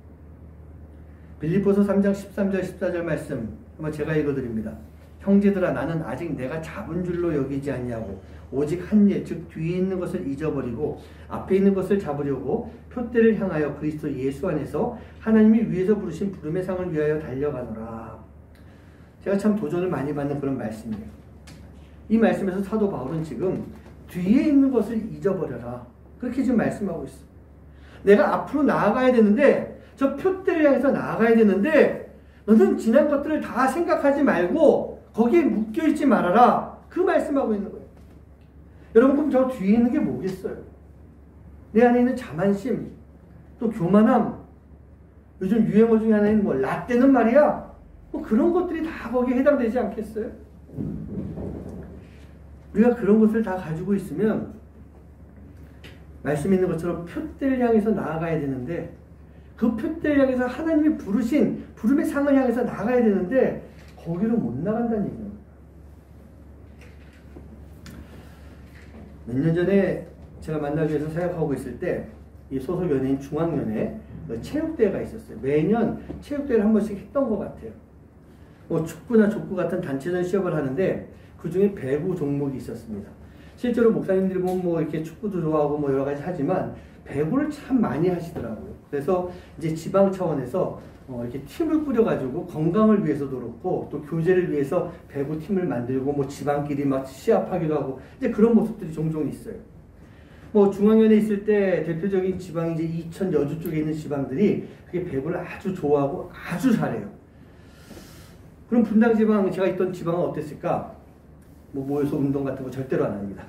빌립보서 3장 13절 14절 말씀 한번 제가 읽어드립니다. 형제들아, 나는 아직 내가 잡은 줄로 여기지 않냐고 오직 한 예, 즉 뒤에 있는 것을 잊어버리고 앞에 있는 것을 잡으려고 표대를 향하여 그리스도 예수 안에서 하나님이 위에서 부르신 부름의 상을 위하여 달려가노라. 제가 참 도전을 많이 받는 그런 말씀이에요. 이 말씀에서 사도 바울은 지금 뒤에 있는 것을 잊어버려라, 그렇게 지금 말씀하고 있어요. 내가 앞으로 나아가야 되는데, 저 표대를 향해서 나아가야 되는데 너는 지난 것들을 다 생각하지 말고 거기에 묶여있지 말아라, 그 말씀하고 있는 거예요. 여러분, 그럼 저 뒤에 있는 게 뭐겠어요? 내 안에 있는 자만심, 또 교만함, 요즘 유행어 중에 하나인 뭐 라떼는 말이야, 뭐 그런 것들이 다 거기에 해당되지 않겠어요? 우리가 그런 것을 다 가지고 있으면 말씀에 있는 것처럼 표대를 향해서 나아가야 되는데, 그 표대를 향해서 하나님이 부르신 부름의 상을 향해서 나가야 되는데 거기로 못 나간다는 얘기예요. 몇 년 전에 제가 만나기 위해서 생각하고 있을 때 이 소속 연예인 중앙연에 체육대회가 있었어요. 매년 체육대회를 한 번씩 했던 것 같아요. 뭐 축구나 족구 같은 단체전 시합을 하는데 그 중에 배구 종목이 있었습니다. 실제로 목사님들이 보면 뭐 이렇게 축구도 좋아하고 뭐 여러 가지 하지만 배구를 참 많이 하시더라고요. 그래서 이제 지방 차원에서 이렇게 팀을 꾸려가지고 건강을 위해서도 그렇고 또 교제를 위해서 배구 팀을 만들고 뭐 지방끼리 막 시합하기도 하고 이제 그런 모습들이 종종 있어요. 뭐 중앙연에 있을 때 대표적인 지방이 이제 이천 여주 쪽에 있는 지방들이 그게 배구를 아주 좋아하고 아주 잘해요. 그럼 분당 지방, 제가 있던 지방은 어땠을까? 뭐 모여서 운동 같은 거 절대로 안 합니다.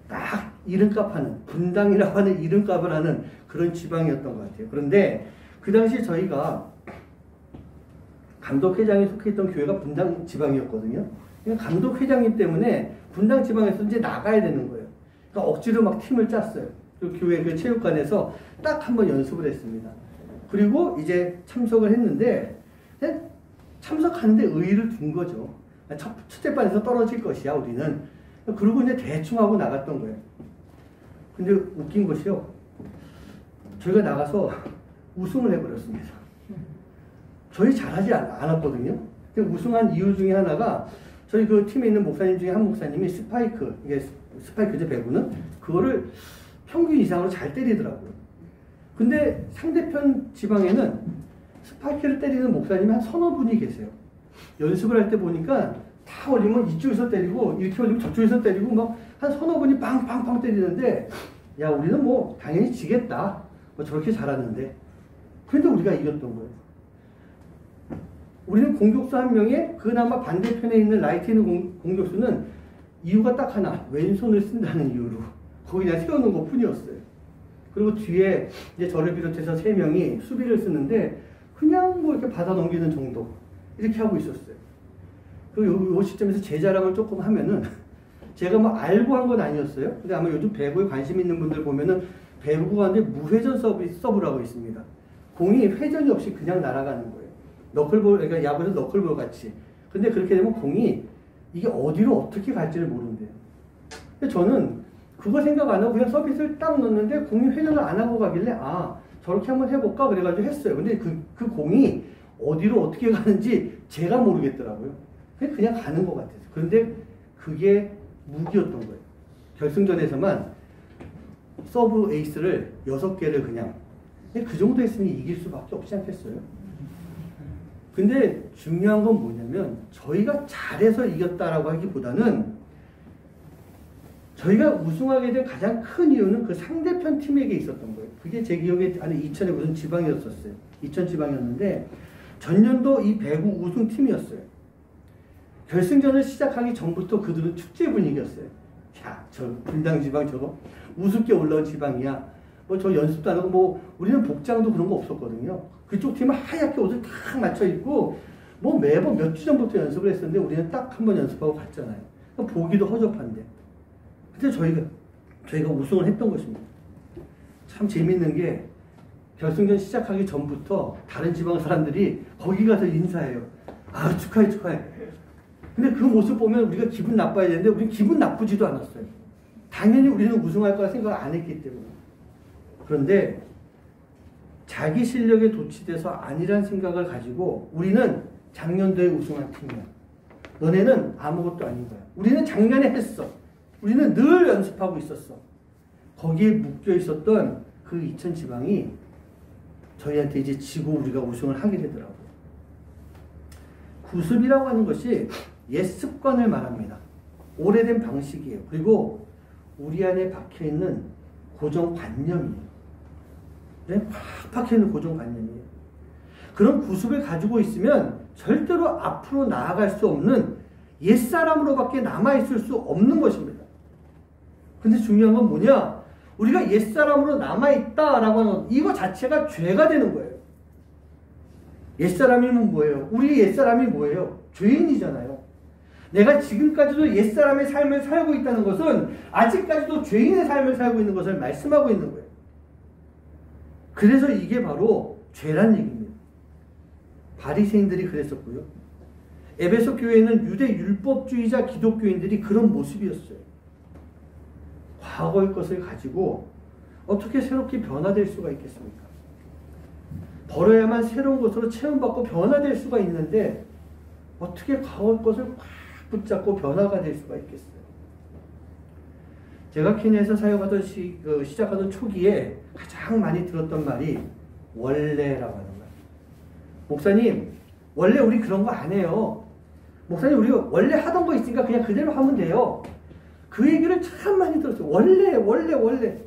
딱 이름값 하는, 분당이라고 하는 이름값을 하는 그런 지방이었던 것 같아요. 그런데 그 당시 저희가 감독회장에 속해 있던 교회가 분당 지방이었거든요. 그러니까 감독회장님 때문에 분당 지방에서 이제 나가야 되는 거예요. 그러니까 억지로 막 팀을 짰어요. 그 교회 그 체육관에서 딱 한번 연습을 했습니다. 그리고 이제 참석을 했는데 참석하는데 의의를 둔 거죠. 첫째 반에서 떨어질 것이야 우리는. 그러고 이제 대충 하고 나갔던 거예요. 근데 웃긴 것이요, 저희가 나가서 우승을 해버렸습니다. 저희 잘하지 않았거든요. 우승한 이유 중에 하나가 저희 그 팀에 있는 목사님 중에 한 목사님이 스파이크, 이게 스파이크죠, 배구는 그거를 평균 이상으로 잘 때리더라고요. 근데 상대편 지방에는 스파이크를 때리는 목사님이 한 서너 분이 계세요. 연습을 할 때 보니까 다 올리면 이쪽에서 때리고 이렇게 올리면 저쪽에서 때리고 막 한 서너 분이 빵빵빵 때리는데, 야 우리는 뭐 당연히 지겠다, 뭐 저렇게 잘하는데. 그런데 우리가 이겼던 거예요. 우리는 공격수 한 명에 그나마 반대편에 있는 라이트에 있는 공격수는 이유가 딱 하나, 왼손을 쓴다는 이유로 거기 그냥 세워놓은 것 뿐이었어요. 그리고 뒤에 이제 저를 비롯해서 3명이 수비를 쓰는데 그냥 뭐 이렇게 받아 넘기는 정도 이렇게 하고 있었어요. 그리고 이 시점에서 제 자랑을 조금 하면은, 제가 뭐 알고 한 건 아니었어요. 근데 아마 요즘 배구에 관심 있는 분들 보면은 배구가 하는데 무회전 서브라고 있습니다. 공이 회전이 없이 그냥 날아가는 거예요. 너클볼, 그러니까 야구에서 너클볼 같이. 근데 그렇게 되면 공이 이게 어디로 어떻게 갈지를 모른대요. 근데 저는 그거 생각 안 하고 그냥 서비스를 딱 넣었는데 공이 회전을 안 하고 가길래 아 저렇게 한번 해볼까 그래가지고 했어요. 근데 그 공이 어디로 어떻게 가는지 제가 모르겠더라고요. 그냥 가는 것 같아서. 그런데 그게 무기였던 거예요. 결승전에서만 서브 에이스를 6개를 그냥 그 정도 했으면 이길 수밖에 없지 않겠어요? 근데 중요한 건 뭐냐면 저희가 잘해서 이겼다라고 하기보다는 저희가 우승하게 된 가장 큰 이유는 그 상대편 팀에게 있었던 거예요. 그게 제 기억에 안에 이천에 무슨 지방이었었어요. 이천 지방이었는데 전년도 이 배구 우승팀이었어요. 결승전을 시작하기 전부터 그들은 축제 분위기였어요. 야, 저 분당 지방 저거 우습게 올라온 지방이야. 뭐 저 연습도 안 하고 뭐 우리는 복장도 그런 거 없었거든요. 그쪽 팀은 하얗게 옷을 딱 맞춰 입고 뭐 매번 몇 주 전부터 연습을 했었는데 우리는 딱 한 번 연습하고 갔잖아요. 보기도 허접한데. 근데 저희가 우승을 했던 것입니다. 참 재밌는 게 결승전 시작하기 전부터 다른 지방 사람들이 거기 가서 인사해요. 아 축하해 축하해. 근데 그 모습 보면 우리가 기분 나빠야 되는데 우리는 기분 나쁘지도 않았어요. 당연히 우리는 우승할 거라 생각을 안 했기 때문에. 그런데 자기 실력에 도취돼서 아니란 생각을 가지고 우리는 작년도에 우승한 팀이야. 너네는 아무것도 아닌 거야. 우리는 작년에 했어. 우리는 늘 연습하고 있었어. 거기에 묶여 있었던 그 이천 지방이 저희한테 이제 지고 우리가 우승을 하게 되더라고요. 구습이라고 하는 것이 옛 습관을 말합니다. 오래된 방식이에요. 그리고 우리 안에 박혀있는 고정관념이에요. 네? 팍 박혀있는 고정관념이에요. 그런 구습을 가지고 있으면 절대로 앞으로 나아갈 수 없는 옛사람으로밖에 남아있을 수 없는 것입니다. 근데 중요한 건 뭐냐? 우리가 옛사람으로 남아있다라고 하는 이거 자체가 죄가 되는 거예요. 옛사람이면 뭐예요? 우리 옛사람이 뭐예요? 죄인이잖아요. 내가 지금까지도 옛사람의 삶을 살고 있다는 것은 아직까지도 죄인의 삶을 살고 있는 것을 말씀하고 있는 거예요. 그래서 이게 바로 죄란 얘기입니다. 바리새인들이 그랬었고요. 에베소 교회는 유대 율법주의자 기독교인들이 그런 모습이었어요. 과거의 것을 가지고 어떻게 새롭게 변화될 수가 있겠습니까? 버려야만 새로운 것으로 체험받고 변화될 수가 있는데 어떻게 과거의 것을 꽉 붙잡고 변화가 될 수가 있겠어요? 제가 케냐에서 사역하던 시작하던 초기에 가장 많이 들었던 말이 원래라고 하는 거예요. 목사님, 원래 우리 그런 거 안 해요. 목사님, 우리 원래 하던 거 있으니까 그냥 그대로 하면 돼요. 그 얘기를 참 많이 들었어요. 원래.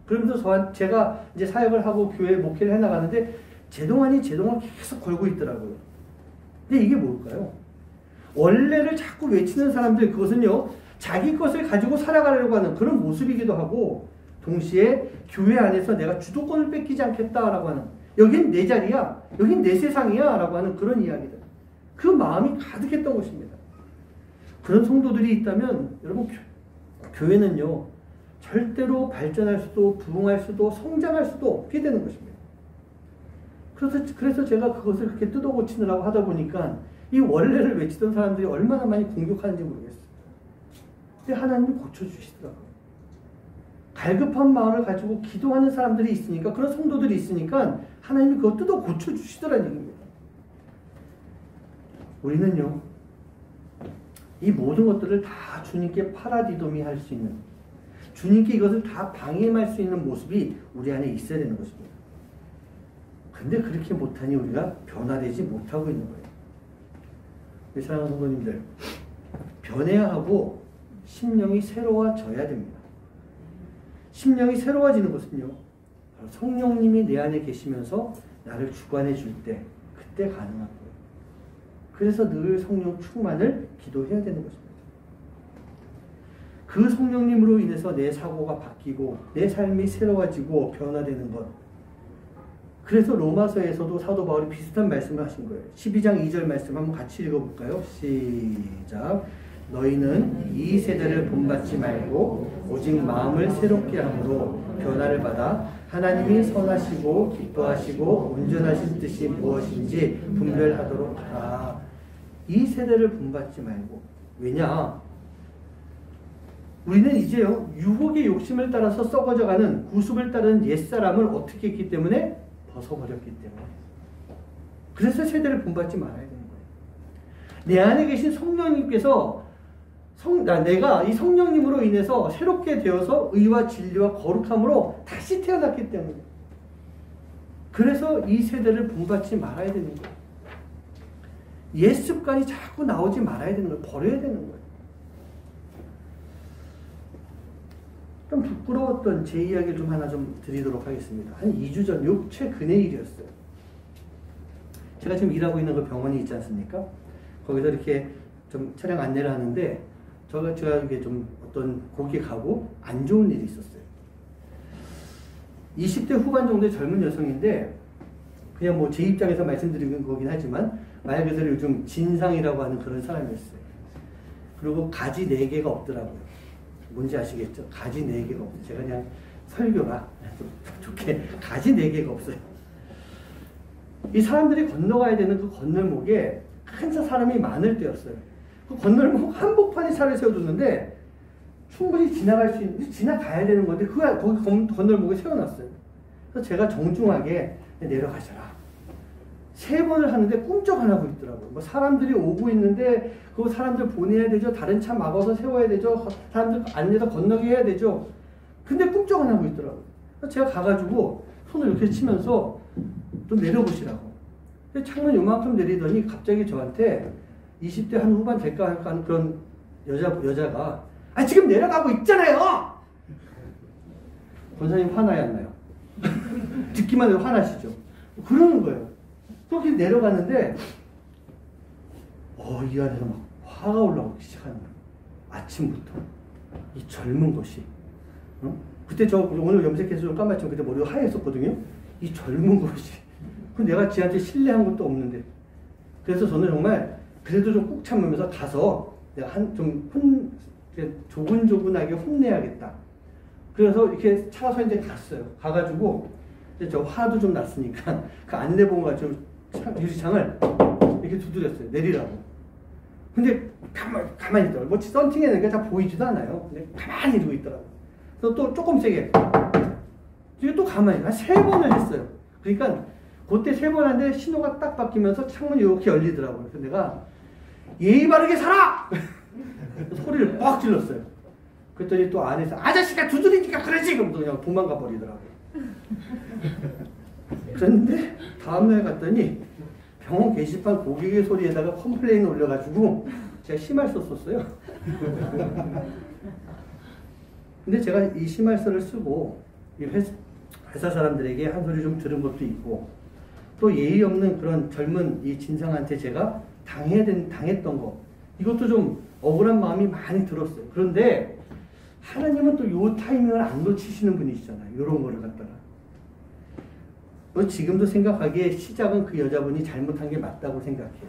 그러면서 제가 이제 사역을 하고 교회 목회를 해나가는데 제동을 계속 걸고 있더라고요. 근데 이게 뭘까요? 원래를 자꾸 외치는 사람들, 그것은요, 자기 것을 가지고 살아가려고 하는 그런 모습이기도 하고, 동시에 교회 안에서 내가 주도권을 뺏기지 않겠다라고 하는, 여긴 내 자리야, 여긴 내 세상이야 라고 하는 그런 이야기들. 그 마음이 가득했던 것입니다. 그런 성도들이 있다면 여러분, 교회는요, 절대로 발전할 수도 부흥할 수도 성장할 수도 없게 되는 것입니다. 그래서 제가 그것을 그렇게 뜯어고치느라고 하다 보니까 이 원래를 외치던 사람들이 얼마나 많이 공격하는지 모르겠어요. 근데 하나님이 고쳐주시더라고요. 갈급한 마음을 가지고 기도하는 사람들이 있으니까, 그런 성도들이 있으니까 하나님이 그것 뜯어 고쳐주시더라는 얘기입니다. 우리는요, 이 모든 것들을 다 주님께 파라디도미 할 수 있는, 주님께 이것을 다 방임할 수 있는 모습이 우리 안에 있어야 되는 것입니다. 근데 그렇게 못하니 우리가 변화되지 못하고 있는 거예요. 우리 사랑하는 성도님들, 변해야 하고 심령이 새로워져야 됩니다. 심령이 새로워지는 것은요, 바로 성령님이 내 안에 계시면서 나를 주관해 줄 때, 그때 가능한 거예요. 그래서 늘 성령 충만을 기도해야 되는 것입니다. 그 성령님으로 인해서 내 사고가 바뀌고 내 삶이 새로워지고 변화되는 것. 그래서 로마서에서도 사도 바울이 비슷한 말씀을 하신 거예요. 12장 2절 말씀 한번 같이 읽어볼까요? 시작. 너희는 이 세대를 본받지 말고 오직 마음을 새롭게 함으로 변화를 받아 하나님이 선하시고 기뻐하시고 온전하신 뜻이 무엇인지 분별하도록 하라. 이 세대를 본받지 말고. 왜냐? 우리는 이제요, 유혹의 욕심을 따라서 썩어져가는 구습을 따르는 옛사람을 어떻게 했기 때문에? 벗어버렸기 때문에. 그래서 세대를 본받지 말아야 되는 거예요. 내 안에 계신 성령님께서 내가 이 성령님으로 인해서 새롭게 되어서 의와 진리와 거룩함으로 다시 태어났기 때문에. 그래서 이 세대를 본받지 말아야 되는 거예요. 옛 습관이 자꾸 나오지 말아야 되는 거예요. 버려야 되는 거예요. 좀 부끄러웠던 제 이야기를 좀 하나 좀 드리도록 하겠습니다. 한 2주 전, 최근의 일이었어요. 제가 지금 일하고 있는 그 병원이 있지 않습니까? 거기서 이렇게 좀 차량 안내를 하는데, 제가 이게 좀 어떤 거기에 가고 안 좋은 일이 있었어요. 20대 후반 정도의 젊은 여성인데, 그냥 뭐 제 입장에서 말씀드리는 거긴 하지만, 말 그대로 요즘 진상이라고 하는 그런 사람이었어요. 그리고 가지 4개가 없더라고요. 뭔지 아시겠죠? 가지 4개가 없어요. 제가 그냥 설교가 좀 좋게 가지 4개가 없어요. 이 사람들이 건너가야 되는 그 건널목에 큰 사람이 많을 때였어요. 그 건널목 한복판에 차를 세워뒀는데 충분히 지나가야 되는 건데 거기 건널목에 세워놨어요. 그래서 제가 정중하게 내려가셔라. 3번을 하는데 꿈쩍 안 하고 있더라고요. 뭐 사람들이 오고 있는데 그 사람들 보내야 되죠. 다른 차 막아서 세워야 되죠. 사람들 안내서 건너게 해야 되죠. 근데 꿈쩍 안 하고 있더라고요. 그래서 제가 가가지고 손을 이렇게 치면서 좀 내려보시라고. 창문 요만큼 내리더니 갑자기 저한테 20대 한 후반 될까 하는 그런 여자가 지금 내려가고 있잖아요. 권사님 화나야 안 나요? 듣기만 해도 화나시죠? 그러는 거예요. 그렇게 내려갔는데 이 안에서 막 화가 올라오기 시작하는 거예요. 아침부터 이 젊은 것이 그때 저 오늘 염색해서 좀 까맣지만 그때 머리가 하얘졌거든요. 이 젊은 것이 내가 지한테 신뢰한 것도 없는데. 그래서 저는 정말 그래도 좀 꾹 참으면서 가서 내가 조근조근하게 혼내야겠다. 그래서 이렇게 차가 서 있는데 갔어요. 가가지고 저 화도 좀 났으니까 그 안내봉 가지고 유리창을 이렇게 두드렸어요. 내리라고. 근데 가만히 있더라고요. 뭐 썬팅해내니까 다 보이지도 않아요. 근데 가만히 이러고 있더라고요. 그래서 또 조금 세게. 뒤에 또 가만히 한 3번을 했어요. 그러니까 그때 3번 하는데 신호가 딱 바뀌면서 창문이 이렇게 열리더라고요. 그래서 내가 예의 바르게 살아! 소리를 빡 질렀어요. 그랬더니 또 안에서 아저씨가 두드리니까 그러지! 그러면서 그냥 도망가 버리더라고요. 그런데 다음날 갔더니 병원 게시판 고객의 소리에다가 컴플레인을 올려가지고 제가 심할서 썼어요. 근데 제가 이 심할서를 쓰고 이 회사 사람들에게 한 소리 좀 들은 것도 있고 또 예의 없는 그런 젊은 이 진상한테 제가 당했던 거 이것도 좀 억울한 마음이 많이 들었어요. 그런데 하나님은 또 요 타이밍을 안 놓치시는 분이시잖아요. 요런 거를 갖다가. 지금도 생각하기에 시작은 그 여자분이 잘못한 게 맞다고 생각해요.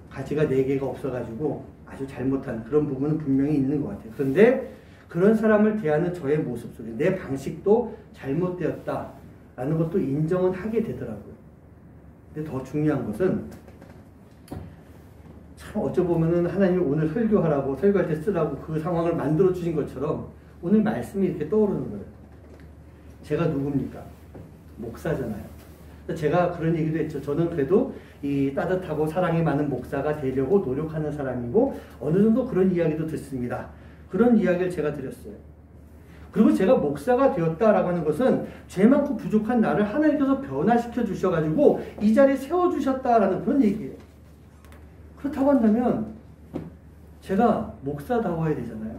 가지가 4개가 없어가지고 아주 잘못한 그런 부분은 분명히 있는 것 같아요. 그런데 그런 사람을 대하는 저의 모습 속에 내 방식도 잘못되었다라는 것도 인정은 하게 되더라고요. 근데 더 중요한 것은 참 어찌 보면은 하나님이 오늘 설교하라고 설교할 때 쓰라고 그 상황을 만들어 주신 것처럼 오늘 말씀이 이렇게 떠오르는 거예요. 제가 누굽니까? 목사잖아요. 제가 그런 얘기도 했죠. 저는 그래도 이 따뜻하고 사랑이 많은 목사가 되려고 노력하는 사람이고 어느 정도 그런 이야기도 듣습니다. 그런 이야기를 제가 드렸어요. 그리고 제가 목사가 되었다라고 하는 것은 죄 많고 부족한 나를 하나님께서 변화시켜 주셔가지고 이 자리에 세워주셨다라는 그런 얘기예요. 그렇다고 한다면 제가 목사다워야 되잖아요.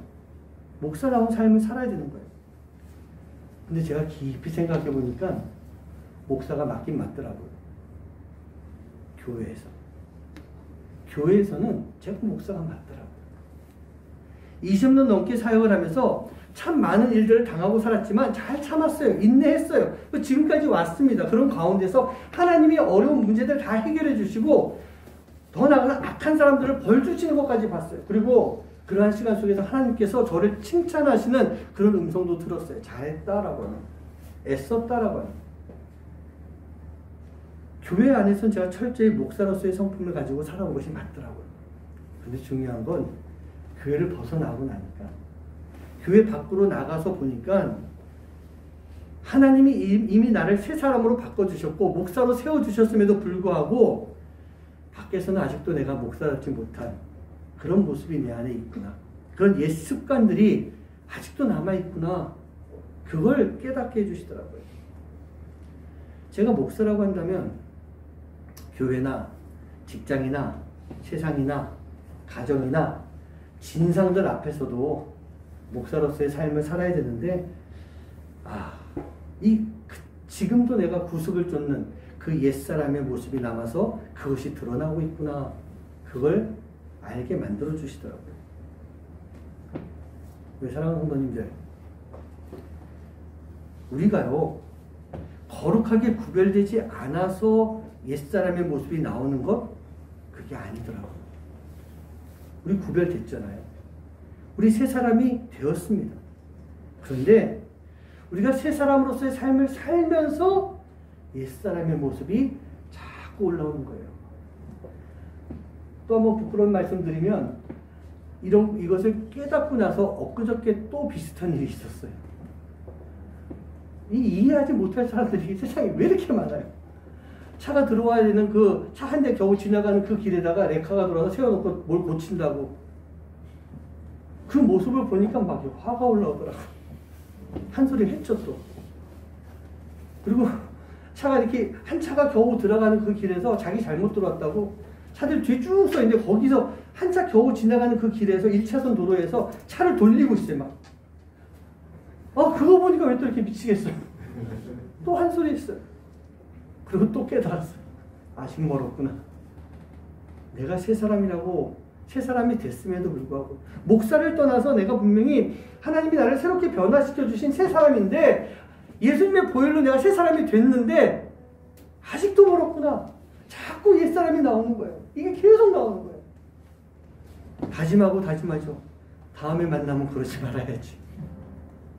목사다운 삶을 살아야 되는 거예요. 근데 제가 깊이 생각해 보니까 목사가 맞긴 맞더라고요. 교회에서는 제가 목사가 맞더라고요. 20년 넘게 사역을 하면서 참 많은 일들을 당하고 살았지만 잘 참았어요. 인내했어요. 지금까지 왔습니다. 그런 가운데서 하나님이 어려운 문제들 다 해결해 주시고 더 나아가서 악한 사람들을 벌 주시는 것까지 봤어요. 그리고 그러한 시간 속에서 하나님께서 저를 칭찬하시는 그런 음성도 들었어요. 잘했다라고 하는. 애썼다라고 하는. 교회 안에서는 제가 철저히 목사로서의 성품을 가지고 살아온 것이 맞더라고요. 근데 중요한 건 교회를 벗어나고 나니까 교회 밖으로 나가서 보니까 하나님이 이미 나를 새 사람으로 바꿔주셨고 목사로 세워주셨음에도 불구하고 밖에서는 아직도 내가 목사답지 못한 그런 모습이 내 안에 있구나. 그런 옛 습관들이 아직도 남아있구나. 그걸 깨닫게 해주시더라고요. 제가 목사라고 한다면 교회나 직장이나 세상이나 가정이나 진상들 앞에서도 목사로서의 삶을 살아야 되는데 지금도 내가 구습을 쫓는 그 옛사람의 모습이 남아서 그것이 드러나고 있구나. 그걸 알게 만들어 주시더라고요. 사랑하는 성도님들, 우리가요 거룩하게 구별되지 않아서 옛사람의 모습이 나오는 것 그게 아니더라고요. 우리 구별됐잖아요. 우리 새 사람이 되었습니다. 그런데 우리가 새 사람으로서의 삶을 살면서 옛사람의 모습이 자꾸 올라오는 거예요. 또 한번 부끄러운 말씀 드리면 이것을 깨닫고 나서 엊그저께 또 비슷한 일이 있었어요. 이해하지 못할 사람들이 세상에 왜 이렇게 많아요? 차가 들어와야 되는 그 차 한 대 겨우 지나가는 그 길에다가 레카가 돌아서 세워놓고 뭘 고친다고. 그 모습을 보니까 막 화가 올라오더라고요. 한 소리 했죠 또. 그리고 차가 이렇게 한 차가 겨우 들어가는 그 길에서 자기 잘못 들어왔다고 차들 뒤에 쭉 서 있는데 거기서 한 차 겨우 지나가는 그 길에서 1차선 도로에서 차를 돌리고 있어요 막. 그거 보니까 왜 또 이렇게 미치겠어요. 또 한 소리 했어요. 그리고 또 깨달았어요. 아직 멀었구나. 내가 새 사람이라고, 새 사람이 됐음에도 불구하고 목사를 떠나서 내가 분명히 하나님이 나를 새롭게 변화시켜 주신 새 사람인데 예수님의 보혈로 내가 새 사람이 됐는데 아직도 멀었구나. 자꾸 옛 사람이 나오는 거예요. 이게 계속 나오는 거예요. 다짐하고 다짐하죠. 다음에 만나면 그러지 말아야지.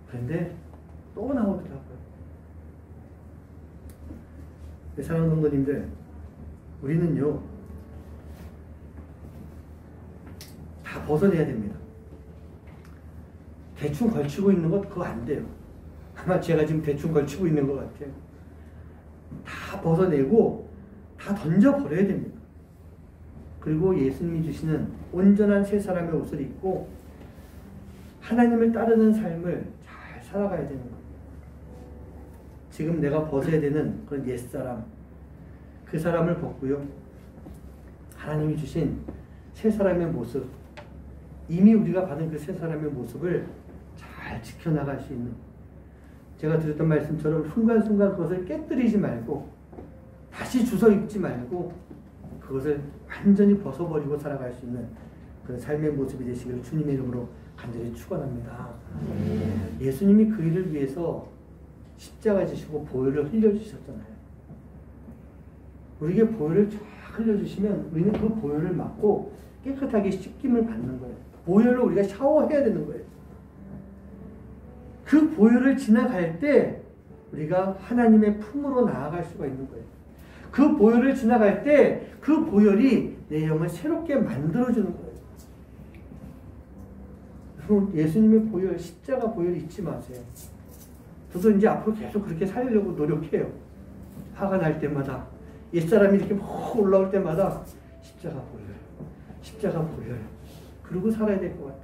그런데 또 나오더라고요. 사랑하는 성도님들, 우리는요 다 벗어내야 됩니다. 대충 걸치고 있는 것 그거 안 돼요. 아마 제가 지금 대충 걸치고 있는 것 같아요. 다 벗어내고 다 던져버려야 됩니다. 그리고 예수님이 주시는 온전한 새 사람의 옷을 입고 하나님을 따르는 삶을 잘 살아가야 되는 거예요. 지금 내가 벗어야 되는 그런 옛사람, 그 사람을 벗고요. 하나님이 주신 새 사람의 모습, 이미 우리가 받은 그 새 사람의 모습을 잘 지켜나갈 수 있는, 제가 드렸던 말씀처럼 순간순간 그것을 깨뜨리지 말고 다시 주워 입지 말고 그것을 완전히 벗어버리고 살아갈 수 있는 그런 삶의 모습이 되시기를 주님의 이름으로 간절히 축원합니다. 예수님이 그 일을 위해서 십자가 지시고 보혈을 흘려주셨잖아요. 우리에게 보혈을 쫙 흘려주시면 우리는 그 보혈을 맞고 깨끗하게 씻김을 받는 거예요. 보혈로 우리가 샤워해야 되는 거예요. 그 보혈을 지나갈 때 우리가 하나님의 품으로 나아갈 수가 있는 거예요. 그 보혈을 지나갈 때 그 보혈이 내 영을 새롭게 만들어주는 거예요. 여러분, 예수님의 보혈, 십자가 보혈 잊지 마세요. 저도 이제 앞으로 계속 그렇게 살려고 노력해요. 화가 날 때마다, 옛사람이 이렇게 막 올라올 때마다 십자가 보혈, 십자가 보혈. 그러고 살아야 될 것 같아요.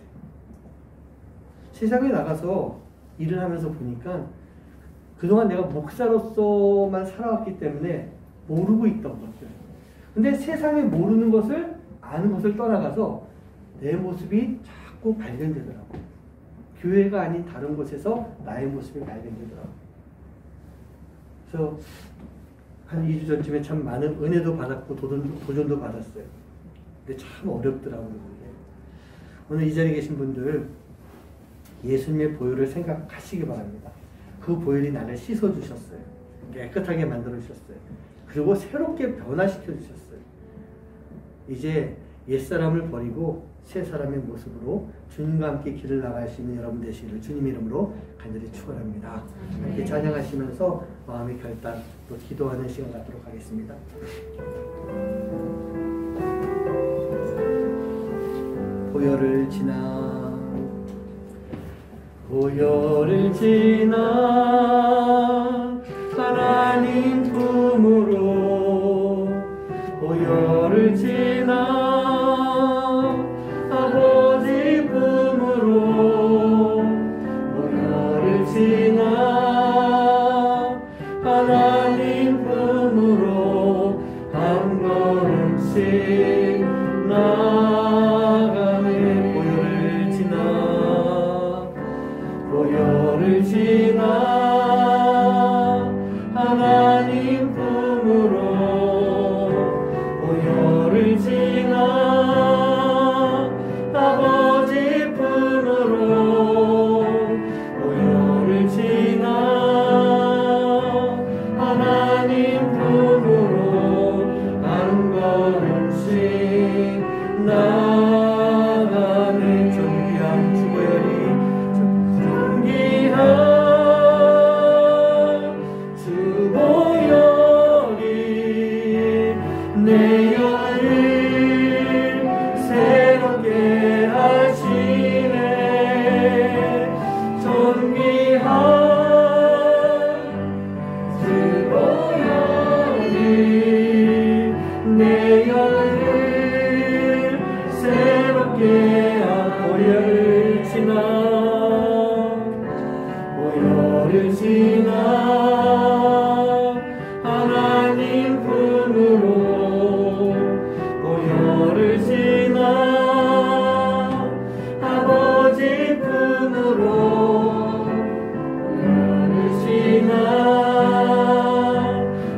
세상에 나가서 일을 하면서 보니까 그동안 내가 목사로서만 살아왔기 때문에 모르고 있던 것들. 근데 세상에 모르는 것을, 아는 것을 떠나가서 내 모습이 자꾸 발견되더라고요. 교회가 아닌 다른 곳에서 나의 모습이 발견되더라고요. 그래서 한 2주 전쯤에 참 많은 은혜도 받았고 도전도 받았어요. 근데 참 어렵더라고요. 오늘 이 자리에 계신 분들 예수님의 보혈을 생각하시기 바랍니다. 그 보혈이 나를 씻어주셨어요. 깨끗하게 만들어주셨어요. 그리고 새롭게 변화시켜주셨어요. 이제 옛사람을 버리고 새 사람의 모습으로 주님과 함께 길을 나갈 수 있는 여러분 되시기를 주님의 이름으로 간절히 축원합니다. 함께 찬양하시면서 마음의 결단 또 기도하는 시간 갖도록 하겠습니다. 보혈을 지나 보혈을 지나 하나님 품으로 보혈을 지나 아버지 품으로 보혈을 지나 하나님 품으로 한 걸음씩 나가네. 보혈을 지나 보혈을 지나 하나님 품으로 보혈을 지나 아버지 품으로 보혈을 지나 하나님 품으로 한 걸음씩 나가네. 존귀한 주보혈이 내 영을 새롭게 하시네. 존귀한 주보혈이 내 영을 새롭게 보혈을 지나 보혈을 지나 하나님 품으로 보혈을 지나 아버지 품으로 보혈을 지나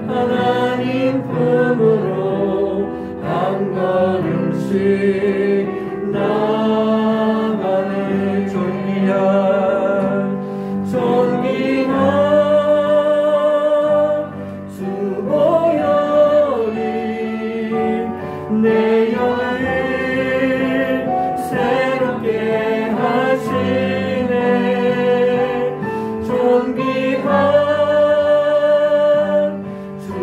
하나님 품으로 한 걸음씩 나가네. 존귀한 주보혈이 내 영을 새롭게 하시네. 존귀한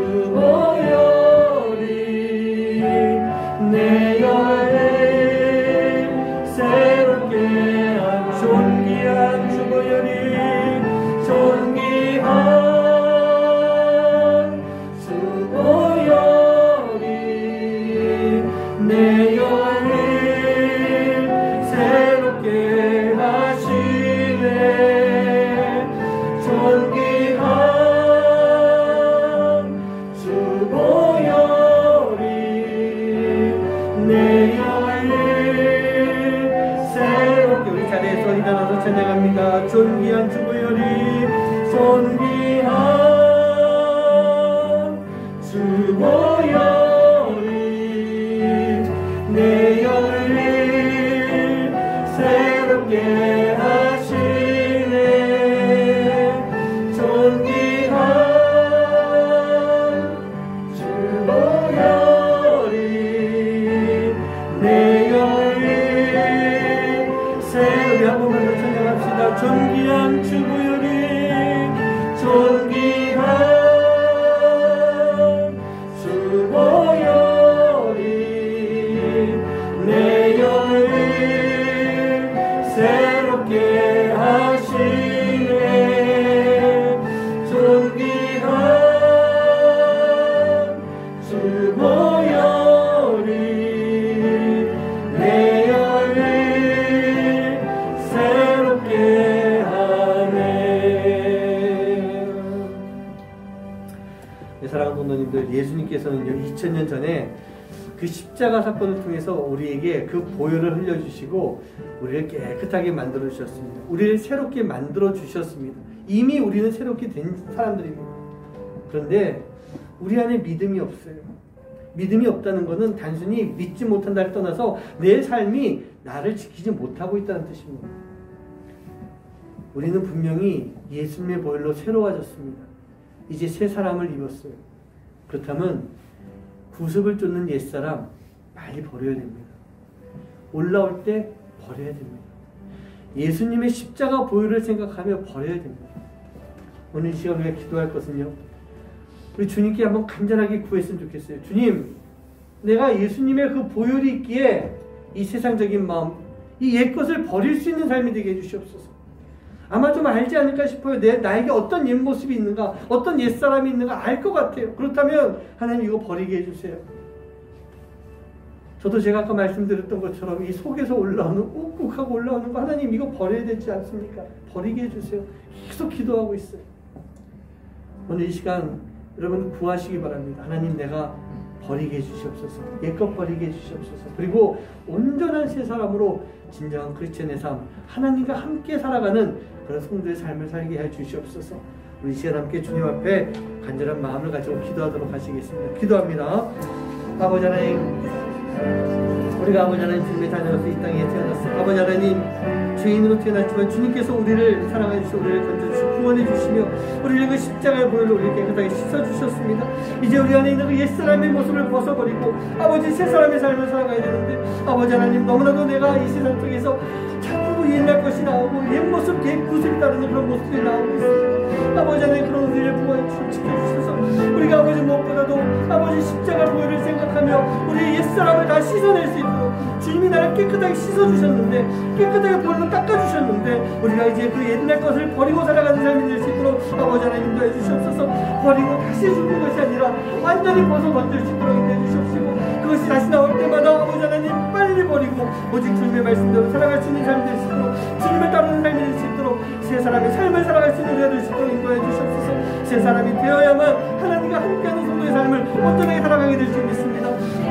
주보혈이 내 영을 새롭게 존귀한 주보혈이 존귀한 주보혈이 내 영을 새롭게 하시네. 존귀한 주보혈이 내 영을 새롭게. 우리 자리에서 일어나서 찬양합니다. 존귀한 주보혈이 존귀한 주보혈이 내 영을 새롭게 하시네. 존귀한 주보혈이 내 영을 새롭게. 한 번만 더 찬양합시다. 존귀한 주보혈이 존귀한 주보혈이 내 영을 새롭게 하시네. 존귀한 주보혈이 내 영을 새롭게 하네. 사랑하는 성도님들, 예수님께서는 2000년 전에 그 십자가 사건을 통해서 우리에게 그 보혈을 흘려주시고 우리를 깨끗하게 만들어 주셨습니다. 우리를 새롭게 만들어 주셨습니다. 이미 우리는 새롭게 된 사람들입니다. 그런데 우리 안에 믿음이 없어요. 믿음이 없다는 것은 단순히 믿지 못한다를 떠나서 내 삶이 나를 지키지 못하고 있다는 뜻입니다. 우리는 분명히 예수님의 보혈로 새로워졌습니다. 이제 새 사람을 입었어요. 그렇다면 구습을 쫓는 옛사람 빨리 버려야 됩니다. 올라올 때 버려야 됩니다. 예수님의 십자가 보혈을 생각하며 버려야 됩니다. 오늘 이 시간 우리가 기도할 것은요, 우리 주님께 한번 간절하게 구했으면 좋겠어요. 주님, 내가 예수님의 그 보혈이 있기에 이 세상적인 마음, 이 옛것을 버릴 수 있는 삶이 되게 해주시옵소서. 아마 좀 알지 않을까 싶어요. 나에게 어떤 옛 모습이 있는가, 어떤 옛사람이 있는가 알 것 같아요. 그렇다면 하나님 이거 버리게 해주세요. 저도 제가 아까 말씀드렸던 것처럼 이 속에서 올라오는 욱욱하고 올라오는 거 하나님 이거 버려야 되지 않습니까? 버리게 해주세요. 계속 기도하고 있어요. 오늘 이 시간 여러분 구하시기 바랍니다. 하나님 내가 버리게 해주시옵소서. 옛것 버리게 해주시옵소서. 그리고 온전한 새 사람으로 진정한 크리스천의 삶, 하나님과 함께 살아가는 그런 성도의 삶을 살게 해주시옵소서. 우리 이 시간 함께 주님 앞에 간절한 마음을 가지고 기도하도록 하시겠습니다. 기도합니다. 아버지 하나님, 우리가 아버지 하나님 주님의 자녀로서 이 땅에 태어났어. 아버지 하나님 죄인으로 태어났지만 주님께서 우리를 사랑해 주시고 우리를 건져주시고 구원해 주시며 우리를 그 십자가의 보혈로 우리를 깨끗하게 씻어주셨습니다. 이제 우리 안에 있는 그 옛사람의 모습을 벗어버리고 아버지 새사람의 삶을 살아가야 되는데 아버지 하나님 너무나도 내가 이 세상 속에서 자꾸 옛날 것이 나오고 옛 모습, 옛 구슬이 따르는 그런 모습이 나오고 있습니다. 아버지 하나님 그런 우리를 구원해 지켜주셔서 우리가 아버지 무엇보다도 아버지 십자가 보혈을 생각하며 우리 옛사람을 다 씻어낼 수 있도록 주님이 나를 깨끗하게 씻어주셨는데 깨끗하게 보혈로 닦아주셨는데 우리가 이제 그 옛날 것을 버리고 살아가는 삶이 될 수 있도록 아버지 하나님 인도해 주시옵소서. 버리고 다시 주는 것이 아니라 완전히 벗어 던질 수 있도록 인도해 주시옵시고 그것이 다시 나올 때마다 아버지 하나님 빨리 버리고 오직 주님의 말씀대로 살아갈 수 있는 삶이 될 수 있도록 주님을 따르는 삶이 될 수 있도록 새 사람의 삶을 살아갈 수 있는 우리가 될 수 있도록 인도해 주시옵소서. 새 사람이 되어야만 하나님과 함께하는 성도의 삶을 온전하게 살아가게 될 줄 믿습니다.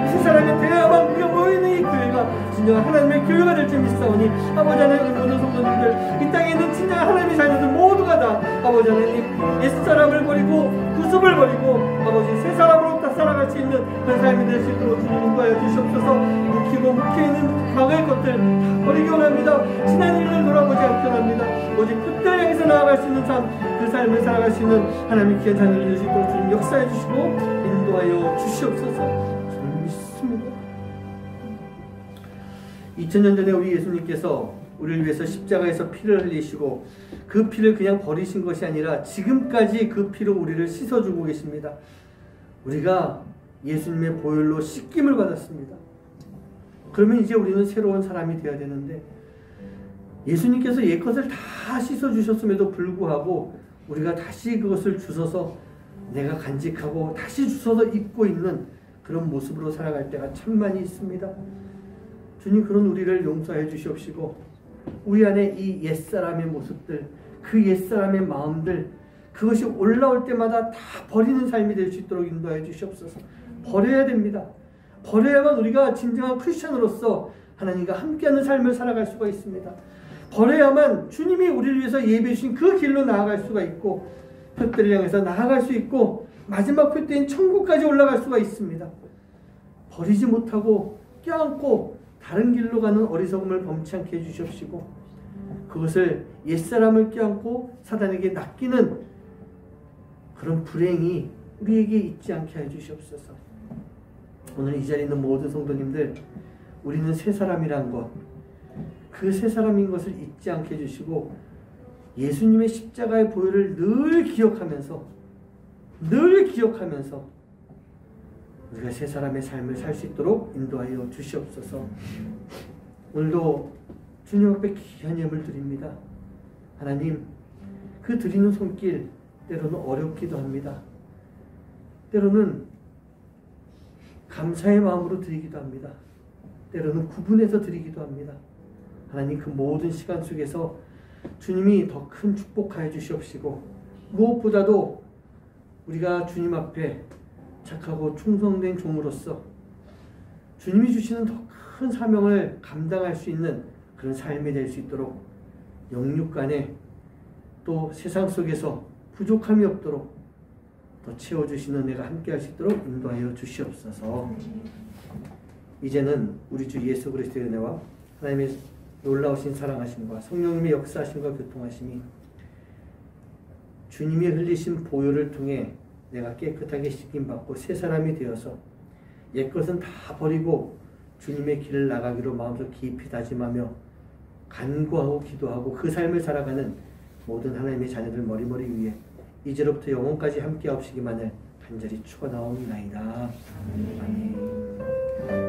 새 사람이 되어야만 우리가 모이는 이 교회가 진정한 하나님의 교회가 될 줄 믿사오니 아버지 하나님 모든 성도님들 이 땅에 있는 진정한 하나님의 자녀들 모두가 다 아버지 하나님 옛사람을 버리고 구습을 버리고 아버지 새 사람으로 다 살아갈 수 있는 그런 삶이 될 수 있도록 주님 인도하여 주시옵소서. 묵히고 묵혀있는 과거의 것들 다 버리기 원합니다. 지난 일을 돌아보지 않기 원합니다. 오직 그때를 향해서 나아갈 수 있는 삶, 그 삶을 살아갈 수 있는 하나님의 귀한 자녀를 될 수 있도록 주님 역사해 주시고 인도하여 주시옵소서. 주님 믿습니다. 2000년 전에 우리 예수님께서 우리를 위해서 십자가에서 피를 흘리시고 그 피를 그냥 버리신 것이 아니라 지금까지 그 피로 우리를 씻어주고 계십니다. 우리가 예수님의 보혈로 씻김을 받았습니다. 그러면 이제 우리는 새로운 사람이 되어야 되는데 예수님께서 옛것을 다 씻어주셨음에도 불구하고 우리가 다시 그것을 주워서 내가 간직하고 다시 주워서 입고 있는 그런 모습으로 살아갈 때가 참 많이 있습니다. 주님 그런 우리를 용서해 주시옵시고 우리 안에 이 옛사람의 모습들, 그 옛사람의 마음들 그것이 올라올 때마다 다 버리는 삶이 될 수 있도록 인도해 주시옵소서. 버려야 됩니다. 버려야만 우리가 진정한 크리스천으로서 하나님과 함께하는 삶을 살아갈 수가 있습니다. 버려야만 주님이 우리를 위해서 예비해 주신 그 길로 나아갈 수가 있고 표대를 향해서 나아갈 수 있고 마지막 표대인 천국까지 올라갈 수가 있습니다. 버리지 못하고 껴안고 다른 길로 가는 어리석음을 범치 않게 해주시옵시고 그것을 옛사람을 껴안고 사단에게 낚이는 그런 불행이 우리에게 있지 않게 해주시옵소서. 오늘 이 자리에 있는 모든 성도님들 우리는 새 사람이란 것, 그 새 사람인 것을 잊지 않게 해주시고 예수님의 십자가의 보혈을 늘 기억하면서 우리가 새 사람의 삶을 살 수 있도록 인도하여 주시옵소서. 오늘도 주님 앞에 귀한 예물 드립니다. 하나님 그 드리는 손길 때로는 어렵기도 합니다. 때로는 감사의 마음으로 드리기도 합니다. 때로는 구분해서 드리기도 합니다. 하나님 그 모든 시간 속에서 주님이 더 큰 축복하여 주시옵시고 무엇보다도 우리가 주님 앞에 착하고 충성된 종으로서 주님이 주시는 더 큰 사명을 감당할 수 있는 그런 삶이 될 수 있도록 영육 간에 또 세상 속에서 부족함이 없도록 더 채워주시는 은혜가 함께 할 수 있도록 인도하여 주시옵소서. 이제는 우리 주 예수 그리스도의 은혜와 하나님의 놀라우신 사랑하심과 성령님의 역사하심과 교통하심이 주님이 흘리신 보혈을 통해 내가 깨끗하게 씻김받고 새 사람이 되어서 옛것은 다 버리고 주님의 길을 나가기로 마음속 깊이 다짐하며 간구하고 기도하고 그 삶을 살아가는 모든 하나님의 자녀들 머리머리 위에 이제로부터 영원까지 함께 하옵시기만을 간절히 축원하옵나이다. 아멘.